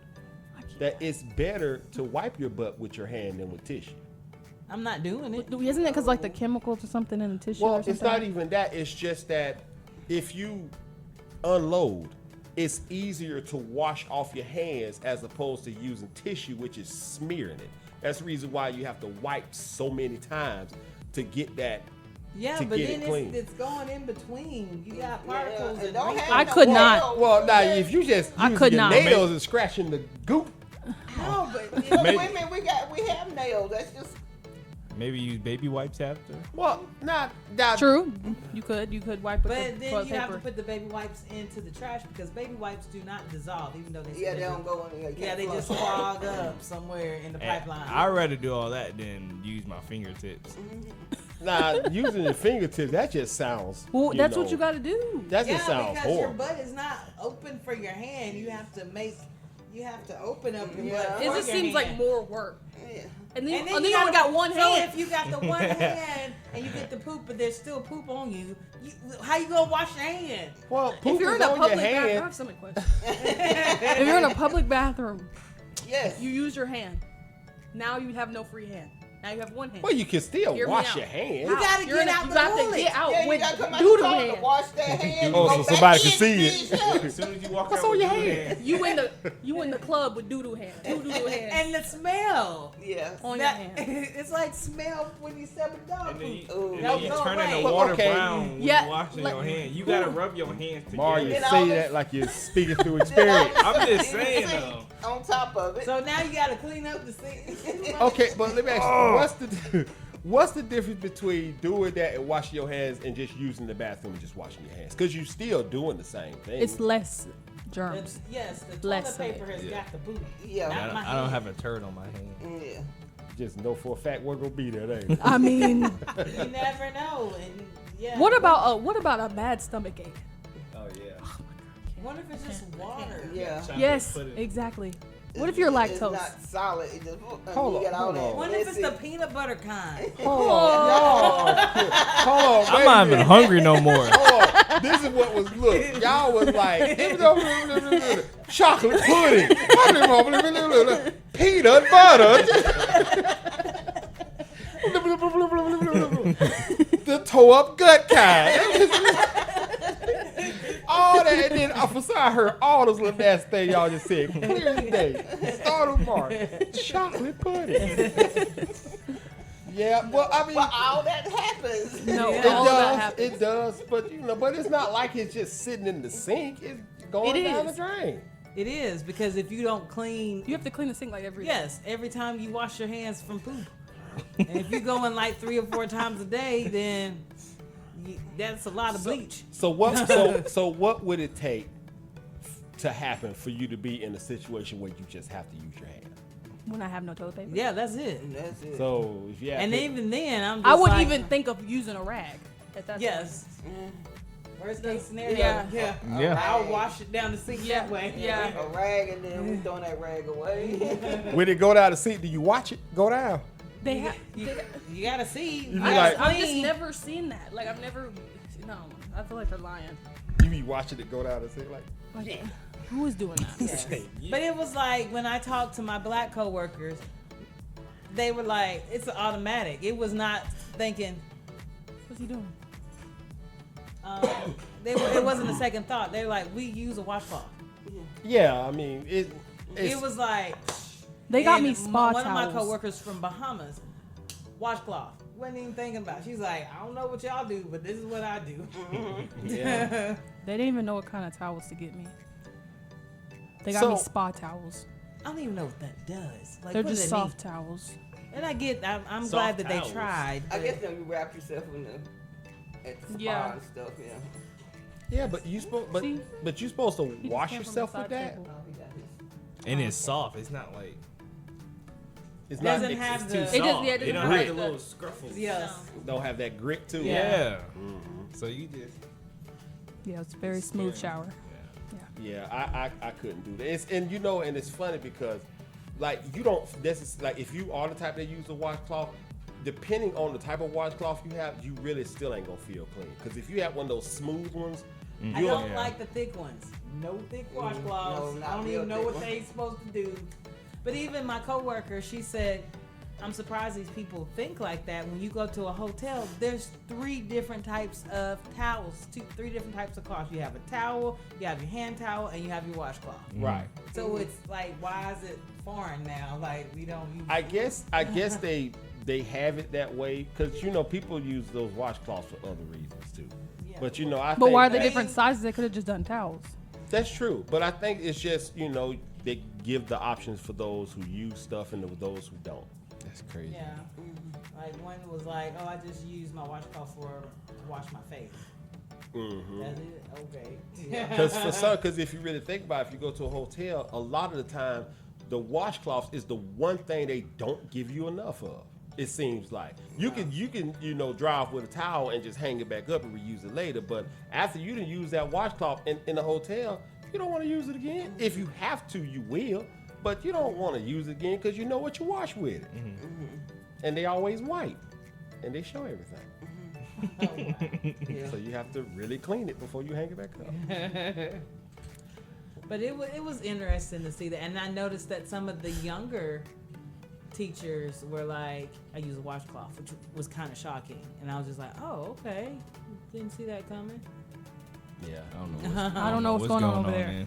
S5: I can't.
S1: that it's better to wipe your butt with your hand than with tissue.
S3: I'm not doing it.
S5: Isn't it because like the chemicals or something in the tissue?
S1: Well,
S5: or
S1: it's
S5: something?
S1: not even that. It's just that if you unload, it's easier to wash off your hands as opposed to using tissue, which is smearing it. That's the reason why you have to wipe so many times to get that.
S3: Yeah,
S1: to
S3: but
S1: get it
S3: then
S1: clean.
S3: it's going in between. You got particles
S4: and
S3: and
S4: don't
S3: wrinkles.
S4: have
S5: I
S4: no
S5: could
S4: nails.
S5: not.
S1: Well, now if you just
S5: I
S1: use
S5: could
S1: your
S5: not.
S1: nails and scratching the goop,
S4: No, but
S2: Maybe-
S4: women, we have nails. That's just
S2: Maybe use baby wipes after.
S1: Well, not
S5: True. You could wipe with
S3: But
S5: the
S3: then
S5: toilet
S3: you have
S5: paper.
S3: to put the baby wipes into the trash because baby wipes do not dissolve, even though they say
S4: Yeah, they
S3: do.
S4: don't go in there.
S3: Yeah, they just clog up somewhere in the pipeline.
S2: I'd rather do all that than use my fingertips.
S1: Nah, using your fingertips, that just sounds.
S5: Well, that's
S1: know,
S5: what you got to do.
S1: That
S3: yeah,
S1: just sounds
S3: because your
S1: horrible.
S3: butt is not open for your hand. You have to open up your
S4: Yeah.
S3: butt.
S5: It
S3: for
S5: just
S3: your
S5: seems like
S3: hand.
S5: more work.
S4: Yeah.
S5: And then,
S3: And then
S5: you
S3: you
S5: only got one
S3: So
S5: hand.
S3: if you got the one hand and you get the poop, but there's still poop on you, how you gonna wash your hand?
S1: Well,
S5: If
S1: poop
S5: you're
S1: is
S5: in a
S1: on your
S5: public bathroom, I
S1: hand.
S5: have so many questions. If you're in a public bathroom,
S4: Yes.
S5: you use your hand. Now you have no free hand. Now you have one hand.
S1: Well, you can still
S5: Hear me
S1: wash
S5: out.
S1: your hands.
S3: You gotta
S5: You're
S3: get
S5: in a-
S3: out
S5: you
S3: the
S5: got to
S3: toilet.
S5: get out
S4: Yeah, you
S5: with
S4: gotta come out
S5: doodle
S4: the toilet
S5: hand.
S4: to wash that hand.
S1: Oh,
S4: and
S1: so
S4: go
S1: somebody
S4: back
S1: can
S4: in
S1: see
S4: and
S1: it.
S4: finish up.
S2: As soon as you walk
S1: What's
S2: out
S1: on
S2: with
S1: your
S2: two
S1: hand?
S2: hands,
S5: You in the club with doodle hand. Two doodle hands
S3: And the smell.
S4: Yes.
S5: on your
S3: That,
S5: hand.
S3: it's like smell when you step a dog
S2: and then you,
S3: poop.
S4: Ooh.
S2: and
S3: No,
S2: then you
S3: go
S2: turn
S3: away.
S2: into
S1: Well,
S2: water
S1: okay.
S2: brown when
S5: Yeah,
S2: you washing
S5: like-
S2: your hand. You gotta rub your hands together.
S1: Mario,
S4: Then
S1: say
S4: all
S1: that
S4: this-
S1: like you're speaking through experience.
S2: I'm just saying though.
S4: On top of it.
S3: So now you gotta clean up the sink.
S1: Okay, but let me ask you,
S2: Oh.
S1: what's the difference between doing that and washing your hands and just using the bathroom and just washing your hands? Because you're still doing the same thing.
S5: It's less germs.
S3: It's- yes, the toilet
S5: Less of
S3: paper
S5: it.
S3: has
S2: Yeah.
S3: got the poop.
S4: Yeah.
S3: Not
S2: I don't,
S3: my
S2: I don't
S3: hand.
S2: have a turd on my hand.
S4: Yeah.
S1: just know for a fact we're gonna be there. Ain't
S5: I mean,
S3: You never know. And yeah.
S5: what about a bad stomach ache?
S2: Oh yeah.
S3: What if it's just water?
S4: Yeah.
S5: Yes, exactly. What if you're
S4: It's
S5: lactose?
S4: not solid. It just,
S1: Hold
S4: you
S1: on,
S4: get all
S1: hold
S4: that
S1: on.
S3: What if it's the
S4: acid.
S3: peanut butter kind?
S1: Hold on, y'all. Hold on,
S2: I'm
S1: wait
S2: not
S1: a
S2: even
S1: minute.
S2: hungry no more.
S1: Hold on. This is what was look. Y'all was like chocolate pudding, peanut butter, the toe up gut kind. All that, and then for some I heard all those little nasty things y'all just said clear as day. Start of March, chocolate pudding. Yeah, well, I mean,
S4: Well, all that happens.
S5: No,
S1: it
S5: all of that
S1: does,
S5: happens.
S1: it does, but it's not like it's just sitting in the sink. It's going
S5: It
S1: down
S5: is.
S1: the drain.
S3: It is because if you don't clean,
S5: You have to clean the sink like every day.
S3: yes, every time you wash your hands from poop, and if you're going like 3 or 4 times a day, then that's a lot of bleach.
S1: So what? So what would it take to happen for you to be in a situation where you just have to use your hand?
S5: When I have no toilet paper.
S3: Yeah, that's it.
S4: That's it.
S1: So if you have
S3: And
S1: to-
S3: even then, I'm just
S5: I wouldn't
S3: like,
S5: even think of using a rag. At that
S3: Yes. Worst case scenario.
S5: Yeah.
S3: Yeah.
S2: Yeah.
S3: I'll wash it down the sink that way.
S5: Yeah.
S4: A rag, and then we throwing that rag away.
S1: when it go down the sink, do you watch it go down?
S5: They have.
S3: You gotta see. You
S1: be
S3: gotta
S1: like-
S5: I've just
S3: clean.
S5: never seen that. Like I've never. No, I feel like they're lying.
S1: You be watching it go down the sink like.
S5: Like, who is doing that?
S3: Yes. But it was like when I talked to my black coworkers, they were like, it's automatic. It was not thinking,
S5: What's he doing?
S3: it wasn't a second thought. They were like, we use a washcloth.
S1: Yeah, I mean it.
S3: It was like,
S5: They got
S3: and
S5: me spa
S3: one
S5: towels.
S3: of my coworkers from Bahamas, washcloth. Wasn't even thinking about it. She's like, I don't know what y'all do, but this is what I do.
S1: Yeah.
S5: They didn't even know what kind of towels to get me. They got me
S1: So-
S5: spa towels.
S3: I don't even know what that does. Like,
S5: They're
S3: what does
S5: just
S3: it
S5: soft
S3: mean?
S5: towels.
S3: And I'm
S2: Soft
S3: glad that
S2: towels.
S3: they tried.
S4: I
S3: but-
S4: guess then you wrap yourself in the at the spa
S5: Yeah.
S4: and stuff. Yeah.
S1: Yeah, but you supposed
S5: See?
S1: but you supposed to
S5: He just
S1: wash
S5: came from
S1: yourself
S5: the
S1: with
S5: side
S1: that.
S5: table.
S4: Oh, he got his.
S2: And it's soft. It's not like
S1: It's
S3: Doesn't
S1: not.
S3: have
S2: it's
S3: the-
S2: too
S3: It
S2: soft.
S5: doesn't- yeah, it
S2: It
S5: doesn't
S2: don't
S1: have
S2: have the
S5: the-
S2: little scruffles.
S3: Yes.
S1: Don't have that grit to it.
S2: Yeah.
S1: Mhm.
S2: So you just
S5: Yeah, it's a very smooth shower.
S1: Yeah, I couldn't do that. And it's funny because like you don't. This is like if you are the type that use a washcloth, depending on the type of washcloth you have, you really still ain't gonna feel clean. Because if you have one of those smooth ones,
S3: I
S1: you'll
S3: don't like the thick ones. No thick washcloths.
S4: no, not
S3: I don't
S4: real
S3: even know
S4: thick
S3: what
S4: ones.
S3: they supposed to do. But even my coworker, she said, I'm surprised these people think like that. When you go to a hotel, there's 3 different types of towels, 3 different types of cloths. You have a towel, you have your hand towel, and you have your washcloth.
S1: right.
S3: So it's like, why is it foreign now? Like we don't use.
S1: I guess they have it that way because people use those washcloths for other reasons too.
S3: Yeah.
S1: But I
S5: But
S1: think
S5: why are they
S1: that-
S5: different sizes? They could have just done towels.
S1: That's true, but I think it's just they give the options for those who use stuff and those who don't.
S2: that's crazy.
S3: Yeah. Like one was like, oh, I just use my washcloth to wash my face.
S1: Mm-hmm.
S3: That's it. Okay.
S1: Because if you really think about it, if you go to a hotel, a lot of the time, the washcloth is the one thing they don't give you enough of. It seems like you can dry off with a towel and just hang it back up and reuse it later. But after you didn't use that washcloth in the hotel, you don't want to use it again. If you have to, you will, but you don't want to use it again because you know what you wash with it, and they always white, and they show everything. So you have to really clean it before you hang it back up.
S3: But it was interesting to see that, and I noticed that some of the younger teachers were like, I use a washcloth, which was kind of shocking, and I was just like, oh, okay, didn't see that coming.
S1: Yeah,
S5: I don't know what's going on over there.
S2: Man.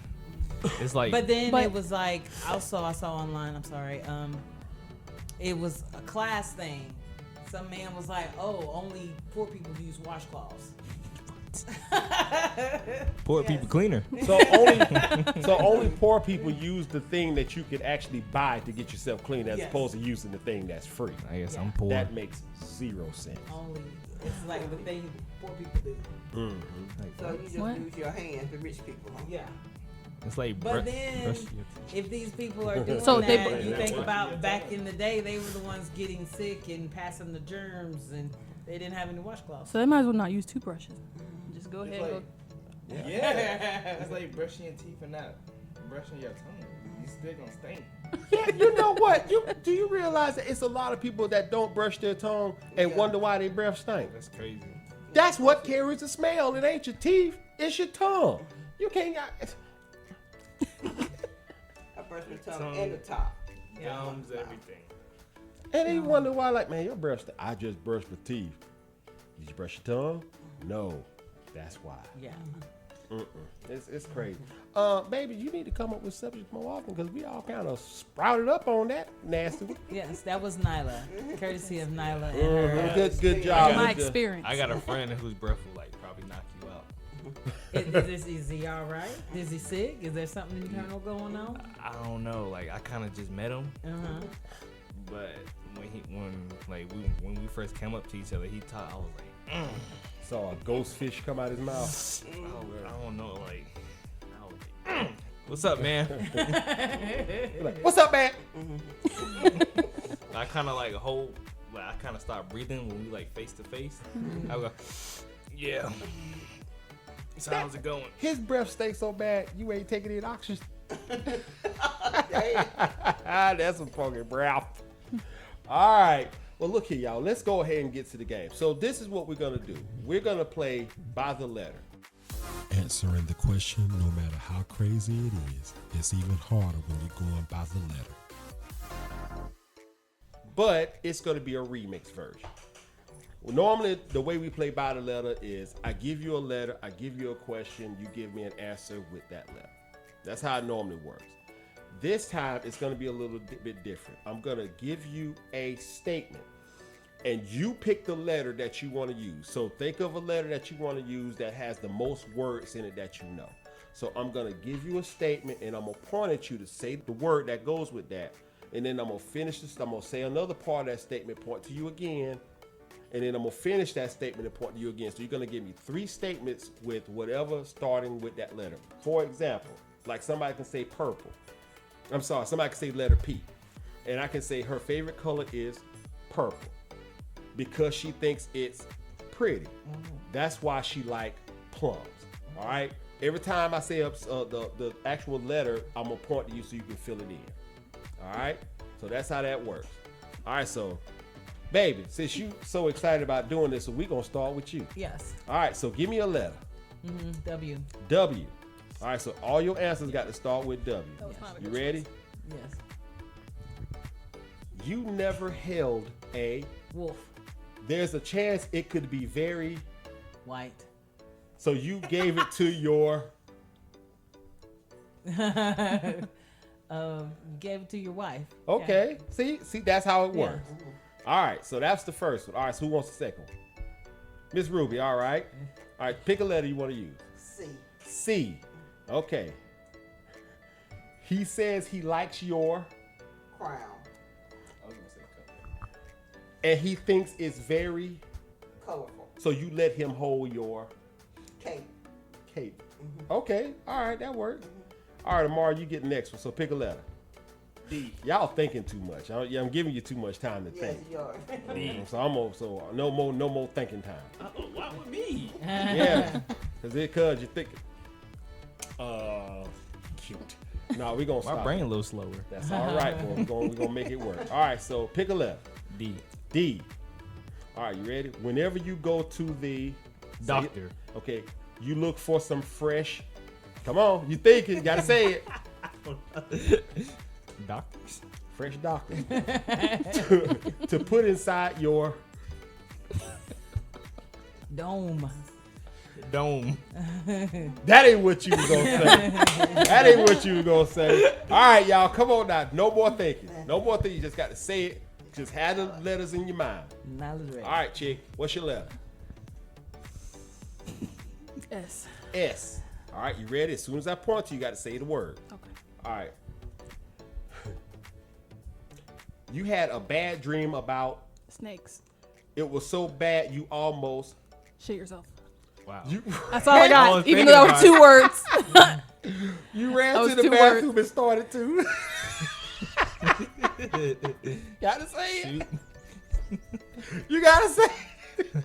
S2: It's like,
S3: But then it was like, also I saw online, I'm sorry, it was a class thing. Some man was like, oh, only poor people use washcloths.
S2: poor people cleaner.
S1: So only poor people use the thing that you could actually buy to get yourself clean, as opposed to using the thing that's free.
S2: I guess I'm poor.
S1: That makes zero sense.
S3: Only, it's like the thing poor people do.
S4: So you just use your hands, the rich people, huh?
S3: Yeah.
S2: It's like,
S3: But then, if these people are doing
S5: So
S3: that, you think about back in the day, they were the ones getting sick and passing the germs, and they didn't have any washcloths.
S5: So they might as well not use toothbrushes. Just go ahead and go.
S6: Yeah. It's like brushing your teeth and not brushing your tongue. You still gonna stink.
S1: Yeah, you know what? Do you realize that it's a lot of people that don't brush their tongue and wonder why their breath stink?
S2: That's crazy.
S1: That's what carries the smell. It ain't your teeth. It's your tongue. You can't.
S4: I brush my tongue and the top.
S2: Gums, everything.
S1: And then you wonder why, like, man, your breath stink. I just brushed my teeth. Did you brush your tongue? No. That's why.
S3: Yeah.
S1: It's crazy. Baby, you need to come up with subjects more often because we all kind of sprouted up on that nasty one.
S3: Yes, that was Nyla, courtesy of Nyla and her.
S1: Good job.
S5: My experience.
S2: I got a friend whose breath will like probably knock you out.
S3: Is he all right? Is he sick? Is there something internal going on?
S2: I don't know. Like I kind of just met him,
S3: Uh-huh.
S2: but when we first came up to each other, he talked. I was like,
S1: Saw a ghost fish come out his mouth.
S2: I don't know. Like, I was like, what's up, man?
S1: Like, what's up, man?
S2: I kind of like I kind of stopped breathing when we like face to face. I go, yeah. So how's it going?
S1: His breath stinks so bad, you ain't taking in oxygen. That's some funky breath. All right. Well, look here, y'all. Let's go ahead and get to the game. So this is what we're going to do. We're going to play by the letter.
S7: Answering the question, no matter how crazy it is, it's even harder when you're going by the letter.
S1: But it's going to be a remix version. Well, normally, the way we play by the letter is I give you a letter, I give you a question, you give me an answer with that letter. That's how it normally works. This time, it's going to be a little bit different. I'm going to give you a statement, and you pick the letter that you want to use. So think of a letter that you want to use that has the most words in it that you know. So I'm going to give you a statement, and I'm going to point at you to say the word that goes with that. And then I'm going to finish this. I'm going to say another part of that statement, point to you again. And then I'm going to finish that statement and point to you again. So you're going to give me 3 statements with whatever starting with that letter. For example, like somebody can say purple. I'm sorry, somebody can say letter P. And I can say her favorite color is purple because she thinks it's pretty. That's why she like plums. All right? Every time I say the actual letter, I'm going to point to you so you can fill it in. All right? So that's how that works. All right, so, baby, since you so excited about doing this, so we're going to start with you.
S3: Yes.
S1: All right, so give me a letter.
S3: W.
S1: W. All right, so all your answers got to start with W. You ready?
S3: Yes.
S1: You never held a.
S3: Wolf.
S1: There's a chance it could be very.
S3: White.
S1: So you gave it to your.
S3: Gave it to your wife.
S1: Okay. See, that's how it works. All right, so that's the first one. All right, so who wants the second one? Miss Ruby, all right. All right, pick a letter you want to use.
S4: C.
S1: C. Okay. He says he likes your.
S4: Crown.
S6: I was gonna say
S1: And he thinks it's very,
S4: Colorful.
S1: so you let him hold your
S4: Cake.
S1: cape. Okay, all right, that works. All right, Amar, you get the next one. So pick a letter.
S6: D.
S1: Y'all thinking too much. I'm giving you too much time to
S4: Yes,
S1: think.
S4: you are.
S1: So no more thinking time.
S6: Why with me?
S1: Yeah, because you're thinking. Cute. No, we're gonna
S2: My
S1: stop.
S2: brain a little slower.
S1: That's all right, boy. We're gonna make it work. All right, so pick a letter.
S2: D.
S1: D. All right, you ready? Whenever you go to the
S2: Doctor.
S1: okay, you look for some fresh. Come on, you thinking? You gotta say it.
S2: Doctors.
S1: Fresh doctor to put inside your
S3: Dome.
S2: Dome.
S1: That ain't what you was gonna say. That ain't what you was gonna say. All right, y'all, come on now. No more thinking. No more thinking. You just got to say it. Just have the letters in your mind.
S3: Knowledge ready.
S1: All right, chick. What's your letter?
S5: S.
S1: S. All right, you ready? As soon as I point to you, got to say the word.
S5: Okay.
S1: All right. You had a bad dream about.
S5: Snakes.
S1: It was so bad you almost.
S5: Shit yourself.
S2: Wow.
S1: You,
S5: That's all I
S2: I
S5: got.
S2: was
S5: Even
S2: thinking
S5: though that were
S2: about
S5: 2 words.
S1: you ran
S5: Those
S1: to the
S5: 2
S1: bathroom
S5: words.
S1: and started to. Gotta say it.
S2: Shoot.
S1: You gotta say it.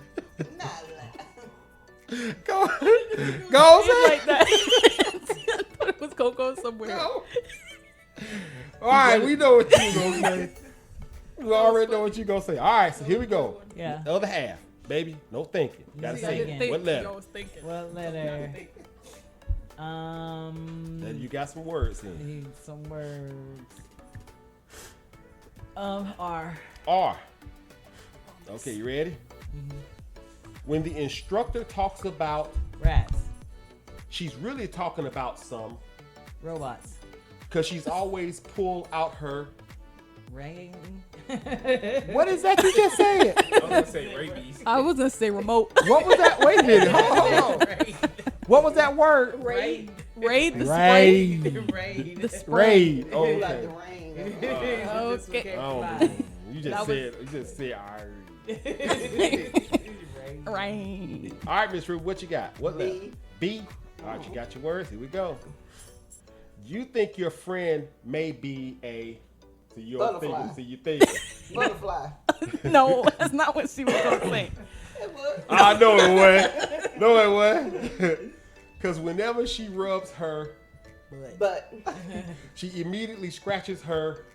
S4: Nah,
S1: Go on, say
S5: Like that. I thought it was gonna go somewhere.
S1: Go. All right, we know what you gonna say. We already know what you gonna say. All right, so here we go.
S3: Yeah.
S1: The other half, baby. No thinking. You gotta
S3: See,
S1: say
S3: I
S1: it.
S3: didn't
S5: Think,
S1: What letter?
S5: I was thinking.
S3: What letter?
S1: Then you got some words in.
S3: Need some words. R.
S1: R. Okay, you ready? When the instructor talks about,
S3: Rats.
S1: she's really talking about some,
S3: Robots.
S1: because she's always pull out her.
S3: Rain.
S1: What is that you just said?
S6: I was gonna say rabies.
S5: I was gonna say remote.
S1: What was that? Wait a minute. Hold on. What was that word?
S3: Raid.
S5: Raid the spray.
S1: Raid.
S3: Raid.
S5: The spray.
S1: Raid. Oh,
S4: like
S1: okay.
S4: the rain.
S5: Okay.
S1: Oh, you
S5: That
S1: just
S5: was-
S1: said. You just said. All right.
S5: Rain.
S1: All right, Miss Ruth, what you got? What letter?
S4: B.
S1: B. All right, you got your words. Here we go. You think your friend may be a. So you're
S4: Butterfly.
S1: thinking. So you think.
S4: Butterfly.
S5: No, that's not what she was gonna say.
S4: It was.
S1: I know it was. No, it was. Because whenever she rubs her,
S4: But
S1: she immediately scratches her.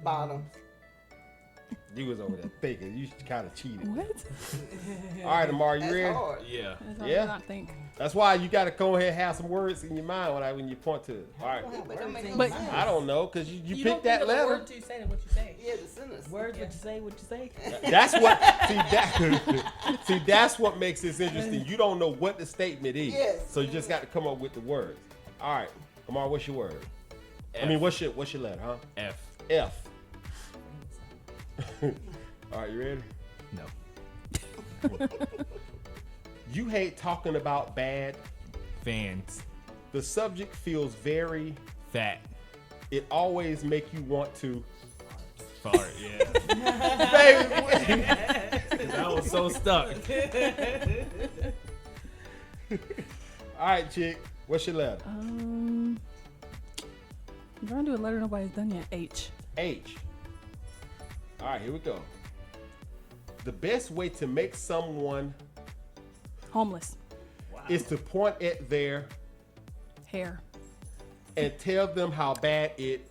S4: bottom.
S1: You was over there thinking. You kind of cheated.
S5: What?
S1: All right, Amar, you
S4: That's
S1: ready?
S4: hard.
S6: Yeah.
S5: That's how
S1: Yeah.
S5: I not think.
S1: That's why you got to go ahead and have some words in your mind when you point to it. All right.
S4: But don't make no
S5: But-
S4: sense.
S1: I don't know, because you
S3: You
S1: picked
S3: don't think
S1: that
S3: of the
S1: letter.
S3: word till you say it, what you say.
S4: Yeah, the sentence.
S3: Words, what you say, what you say.
S1: That's what. See, that's what makes this interesting. You don't know what the statement is,
S4: Yes.
S1: so you just got to come up with the words. All right, Amar, what's your word? I mean, what's your letter, huh?
S2: F.
S1: F. All right, you ready?
S2: No.
S1: You hate talking about bad.
S2: Fans.
S1: The subject feels very.
S2: Fat.
S1: It always make you want to.
S2: Fart. Yeah.
S1: Baby,
S2: I was so stuck.
S1: all right, chick. What's your letter?
S5: I'm trying to do a letter nobody's done yet. H.
S1: H. All right, here we go. The best way to make someone
S5: Homeless.
S1: is to point at their
S5: Hair.
S1: and tell them how bad it.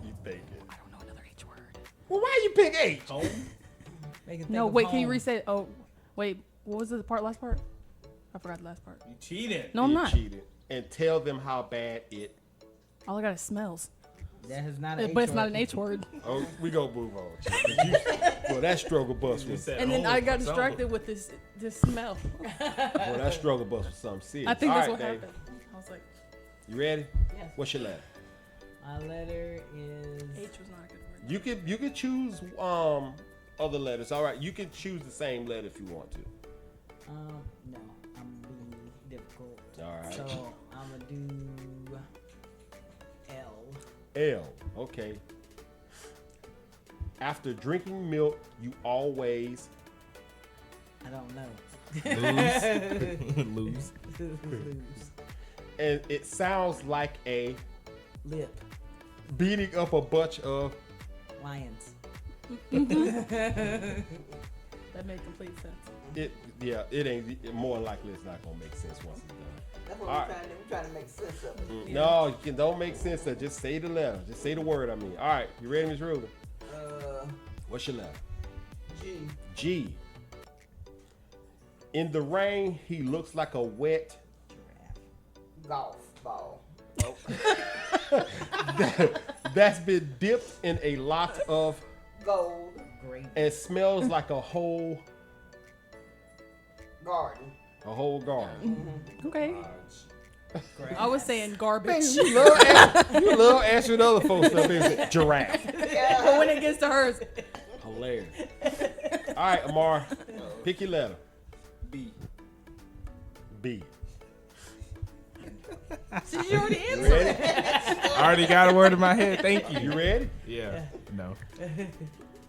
S1: You think it?
S5: I don't know another H word.
S1: Well, why you pick H?
S3: Make it think
S5: No,
S3: of
S5: wait. Can you
S3: home.
S5: reset? Oh, wait. What was the last part? I forgot the last part.
S6: You cheated.
S5: No, I'm
S1: You
S5: not.
S1: cheated. And tell them how bad it.
S5: All I got is smells.
S3: That is not an
S5: But it's
S3: H
S5: not
S3: word.
S5: an H word.
S1: Oh, we gonna move on. Chick, 'cause well, that struggle bus
S6: You
S1: was.
S6: said
S5: And then
S6: home
S5: I got
S6: for some.
S5: distracted with this smell.
S1: Well, that struggle bus was something serious.
S5: I think
S1: All
S5: that's
S1: right,
S5: what
S1: Dave.
S5: happened. I was like,
S1: You ready?
S3: Yes.
S1: What's your letter?
S3: My letter is
S5: H was not a good word.
S1: You could choose other letters. All right, you can choose the same letter if you want to.
S3: no, I'm being difficult.
S1: All right.
S3: So I'm gonna do L.
S1: L. Okay. After drinking milk, you always
S3: I don't know.
S2: Lose.
S3: Lose.
S1: and it sounds like a
S3: Lip.
S1: beating up a bunch of
S3: Lions.
S5: That made complete sense.
S1: it. Yeah, it ain't. More than likely, it's not gonna make sense once it's done.
S4: That's what
S1: All
S4: we're
S1: right.
S4: trying to do. We're trying to make sense of it.
S1: No, you can don't make sense of it. Just say the letter. Just say the word. I mean, all right. You ready, Ms. Ruler?
S4: Uh,
S1: What's your letter?
S4: G.
S1: G. In the rain, he looks like a wet.
S4: Golf ball.
S1: That's been dipped in a lot of
S4: Gold.
S3: Great.
S1: and smells like a whole
S4: Garden.
S1: garden.
S5: Okay.
S3: Great.
S5: I was saying garbage.
S1: You love answering other folks stuff, isn't it? Giraffe.
S5: But when it gets to hers,
S1: Hilarious. All right, Amar, pick your letter.
S6: B.
S1: B.
S5: she already
S1: You
S5: answered.
S1: ready?
S2: I already got a word in my head. Thank you.
S1: You ready?
S2: Yeah. No.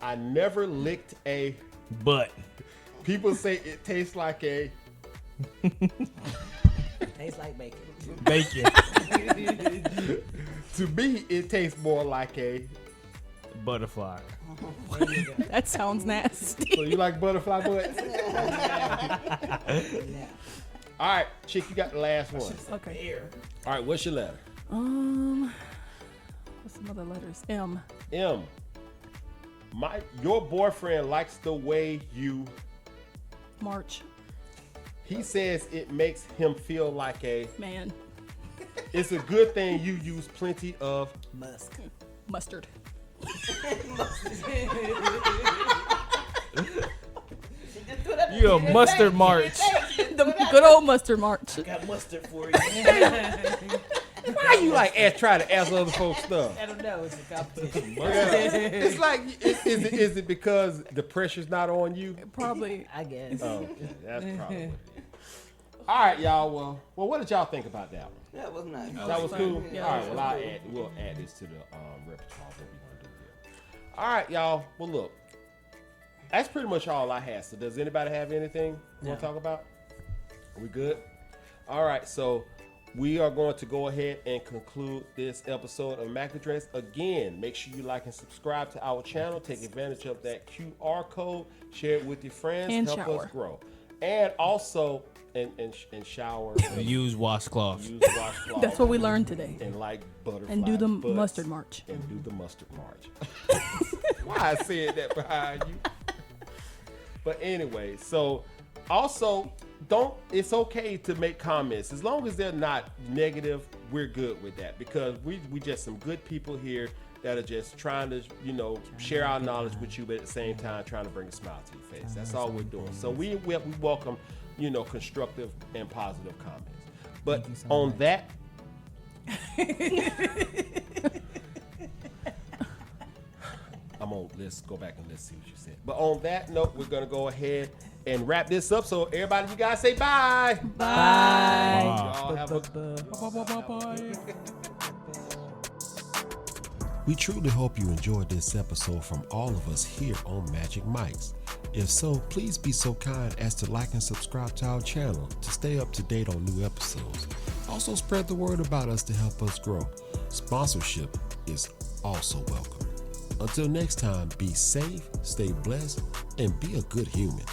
S1: I never licked a.
S2: But
S1: People say it tastes like a.
S3: Tastes like bacon.
S2: bacon.
S1: To me, it tastes more like a.
S2: Butterfly.
S3: There you go.
S5: That sounds nasty.
S1: So you like butterfly butt?
S3: Yeah.
S1: All right, chick, you got the last one.
S5: Okay.
S1: All right, what's your letter?
S5: What's some other letters? M.
S1: M. Your boyfriend likes the way you.
S5: March.
S1: He says it makes him feel like a.
S5: Man.
S1: It's a good thing you use plenty of.
S3: Musk.
S5: Mustard.
S2: You a mustard march.
S5: The good old mustard march.
S3: Got mustard for you.
S1: Why you like try to ask other folks stuff?
S3: I don't know. It's a competition.
S1: It's like, is it because the pressure's not on you?
S5: Probably.
S3: I guess.
S1: Oh, that's probably what it is. All right, y'all. Well, what did y'all think about that one?
S4: That was nice.
S1: That was cool.
S5: Yeah,
S1: All right,
S5: that
S1: well,
S5: was
S1: we'll add this to the repertoire of what we're gonna do here. All right, y'all. Well, look, that's pretty much all I had. So, does anybody have anything you want to talk about? We good? All right, so we are going to go ahead and conclude this episode of Mac Address. Again, make sure you like and subscribe to our channel. Take advantage of that QR code. Share it with your friends.
S5: And
S1: help
S5: shower.
S1: us grow. And also, and shower.
S2: Use washcloths.
S1: Use washcloth.
S5: That's what we learned today.
S1: And like butterfly
S5: And do the
S1: butts.
S5: mustard march.
S1: And do the mustard march. Why I said that behind you? But anyway, so also it's okay to make comments as long as they're not negative. We're good with that because we just some good people here that are just trying to share our knowledge with you, but at the same time trying to bring a smile to your face. That's all we're doing. So we welcome constructive and positive comments. But on that. Let's go back and let's see what you said. But on that note, we're gonna go ahead and wrap this up. So everybody, you guys say bye.
S5: Bye.
S1: Y'all have a
S7: We truly hope you enjoyed this episode from all of us here on Magic Mics. If so, please be so kind as to like and subscribe to our channel to stay up to date on new episodes. Also spread the word about us to help us grow. Sponsorship is also welcome. Until next time, be safe, stay blessed, and be a good human.